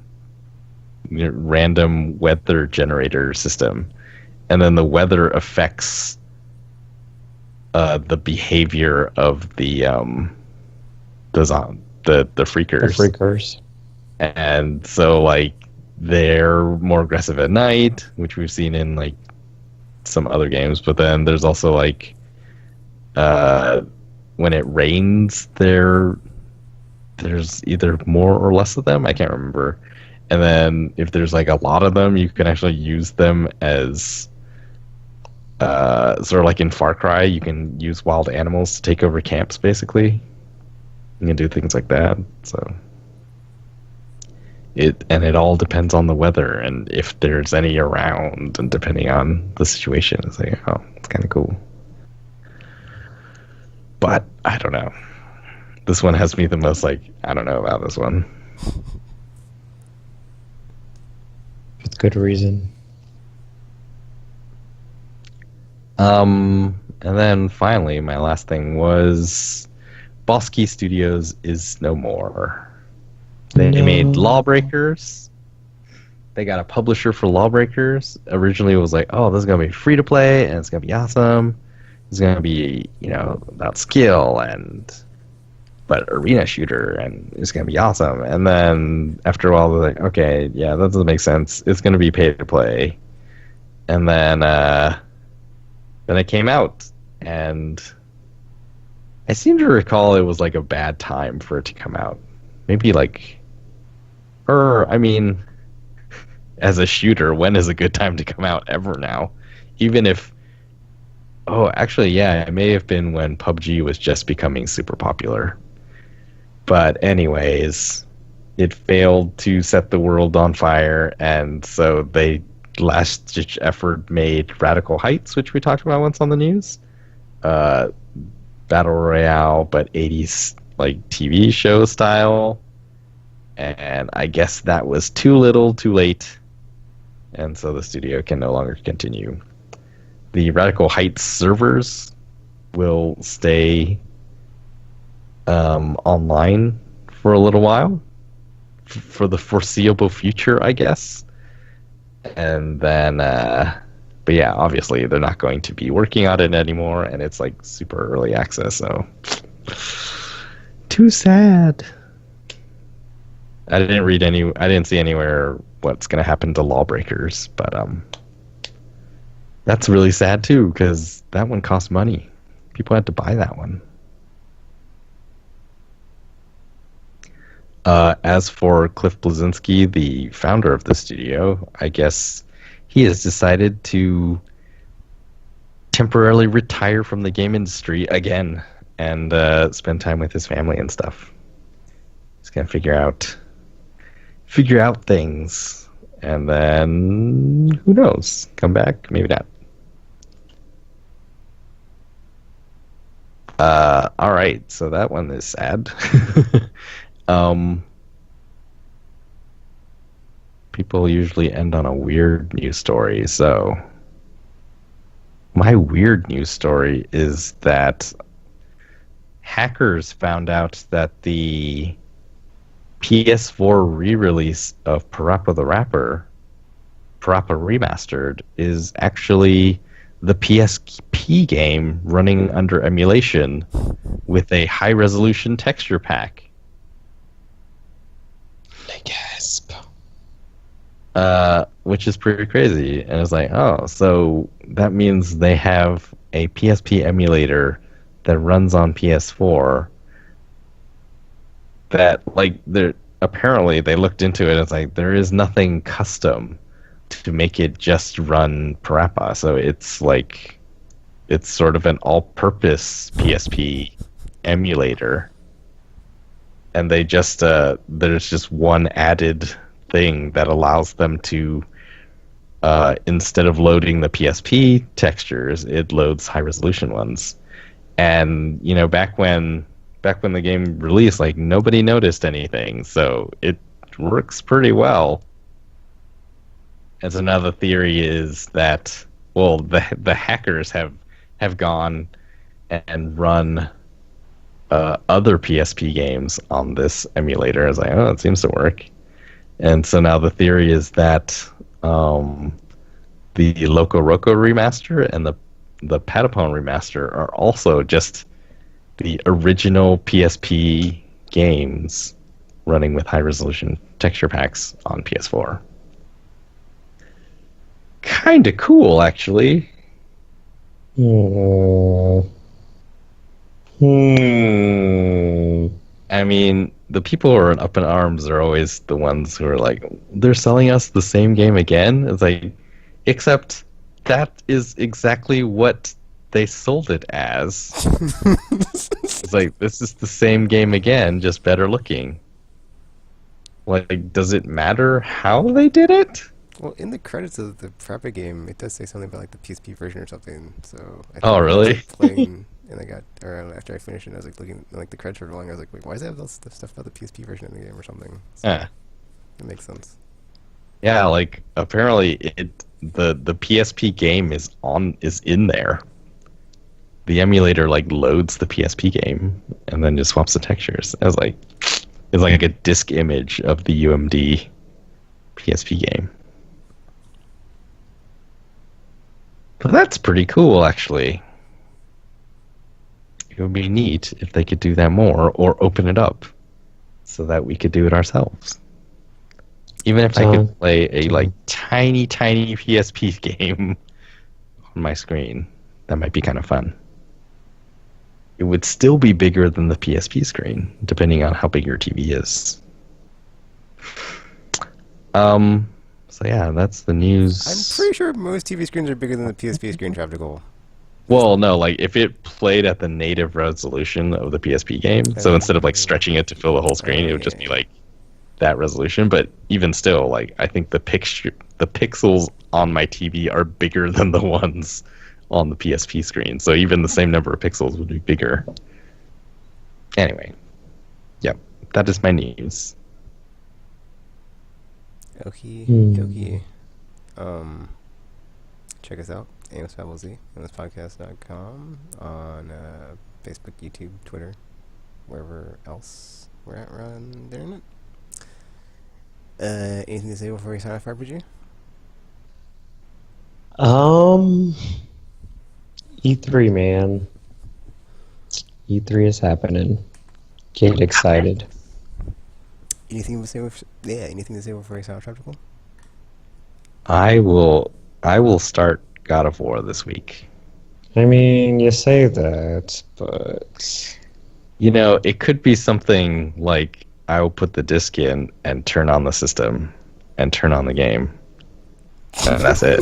random weather generator system, and then the weather affects the behavior of the freakers. the freakers. And so like they're more aggressive at night, which we've seen in like some other games. But then there's also like when it rains, there's either more or less of them. I can't remember. And then if there's like a lot of them, you can actually use them as sort of like in Far Cry, you can use wild animals to take over camps. Basically, you can do things like that. So it all depends on the weather and if there's any around, and depending on the situation, it's like, oh, it's kind of cool. But I don't know. This one has me the most like, I don't know about this one. With good reason. And then finally, my last thing was Boss Key Studios is no more. They made Lawbreakers. They got a publisher for Lawbreakers. Originally, it was like, oh, this is gonna be free to play and it's gonna be awesome. It's gonna be, about skill but arena shooter, and it's gonna be awesome. And then after a while, they're like, okay, yeah, that doesn't make sense. It's gonna be pay to play. And then it came out, and I seem to recall it was like a bad time for it to come out. Maybe like, as a shooter, when is a good time to come out ever now? Even if, actually, yeah, it may have been when PUBG was just becoming super popular. But anyways, it failed to set the world on fire, and so they last-ditch effort made Radical Heights, which we talked about once on the news. Battle Royale, but 80s like TV show style. And I guess that was too little, too late, and so the studio can no longer continue. The Radical Heights servers will stay online for a little while, for the foreseeable future, I guess. And then, but yeah, obviously they're not going to be working on it anymore, and it's like super early access, so too sad. I didn't see anywhere what's going to happen to Lawbreakers, but that's really sad too, because that one cost money. People had to buy that one. As for Cliff Bleszinski, the founder of the studio, I guess he has decided to temporarily retire from the game industry again and spend time with his family and stuff. He's gonna figure out things, and then who knows? Come back, maybe not. All right, so that one is sad. People usually end on a weird news story, so my weird news story is that hackers found out that the PS4 re-release of Parappa the Rapper, Parappa Remastered, is actually the PSP game running under emulation with a high-resolution texture pack. I gasp. Which is pretty crazy. And it's like, oh, so that means they have a PSP emulator that runs on PS4 that, like, they're apparently they looked into it and it's like there is nothing custom to make it just run Parappa. So it's like it's sort of an all-purpose PSP emulator. And they just there's just one added thing that allows them to instead of loading the PSP textures, it loads high resolution ones. And you know, back when the game released, like nobody noticed anything, so it works pretty well. As another theory is that, well, the hackers have gone and run other PSP games on this emulator. I was like, oh, it seems to work. And so now the theory is that the Loco Roco remaster and the Patapon remaster are also just the original PSP games running with high-resolution texture packs on PS4. Kind of cool, actually. I mean, the people who are up in arms are always the ones who are like, they're selling us the same game again? It's like, except that is exactly what they sold it as. It's like, this is the same game again, just better looking. Like, does it matter how they did it? Well, in the credits of the Parappa game, it does say something about like the PSP version or something. So I think Oh, really? I was playing, and I got, or after I finished it, I was like looking, like the credits were rolling. I was like, wait, why does it have all this stuff about the PSP version in the game or something? So Yeah. it makes sense. Yeah, like apparently the PSP game is in there. The emulator like loads the PSP game and then just swaps the textures. I was like, it's like a disk image of the UMD PSP game. But that's pretty cool, actually. It would be neat if they could do that more or open it up so that we could do it ourselves. Even if I could play a like tiny PSP game on my screen, that might be kind of fun. It would still be bigger than the PSP screen, depending on how big your TV is. So yeah, that's the news. I'm pretty sure most TV screens are bigger than the PSP screen, Traptical. Well, no, like if it played at the native resolution of the PSP game, so instead of like stretching it to fill the whole screen, it would just be like that resolution. But even still, like I think the pixels on my TV are bigger than the ones on the PSP screen. So even the same number of pixels would be bigger. Anyway, yep, that is my news. Okie dokie. Check us out, Aimless Babble Z, aimlesspodcast.com, on Facebook, YouTube, Twitter, wherever else we're at around the internet. Anything to say before we sign off, RPG? E3, man. E3 is happening. Get excited. Anything to say before we sign off, Traptical? I will start God of War this week. I mean, you say that, but You know, it could be something like I will put the disc in and turn on the system and turn on the game. And that's it.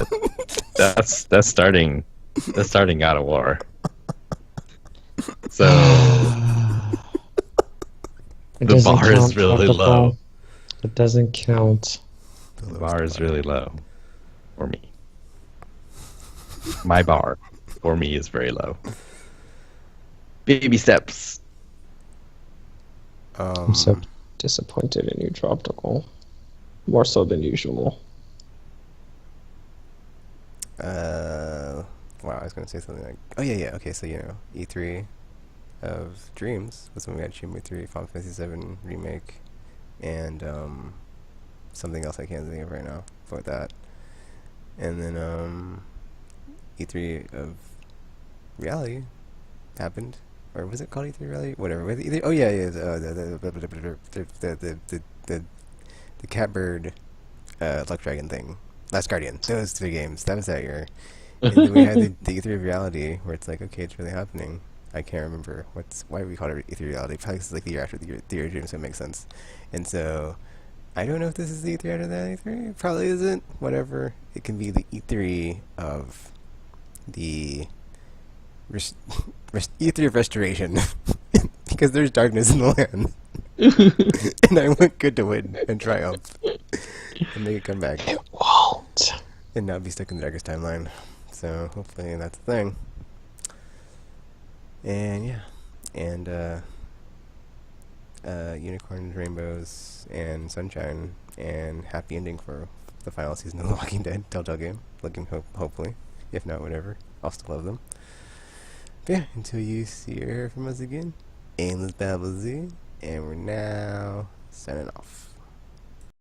That's starting God of War. So the bar is really low. It doesn't count. The bar is really low for me. My bar for me is very low. Baby steps. I'm so disappointed in you, Tropical. More so than usual. Wow, I was going to say something like, oh yeah, okay, so E3 of Dreams was when we had Shenmue 3, Final Fantasy 7 Remake, and something else I can't think of right now for that. And then E3 of reality happened, or was it called E3 reality? Whatever. Oh yeah, yeah. The Catbird, Luck Dragon thing, Last Guardian. Those three games. That was that year. And then we had the E3 of reality, where it's like, okay, it's really happening. I can't remember why we called it E3 reality. Probably 'cause it's like the year after the year dream, so it makes sense. And so I don't know if this is the E3 out of that E3. It probably isn't. Whatever. It can be the E3 of the E3 of restoration, because there's darkness in the land, and I want good to win and triumph and make a comeback It won't. and not be stuck in the darkest timeline. So hopefully that's the thing. And yeah, and unicorns, rainbows, and sunshine, and happy ending for the final season of The Walking Dead Telltale game. Looking hopefully, if not whatever, I'll still love them. But yeah, until you see or hear from us again, Aimless Babble Z, and we're now signing off.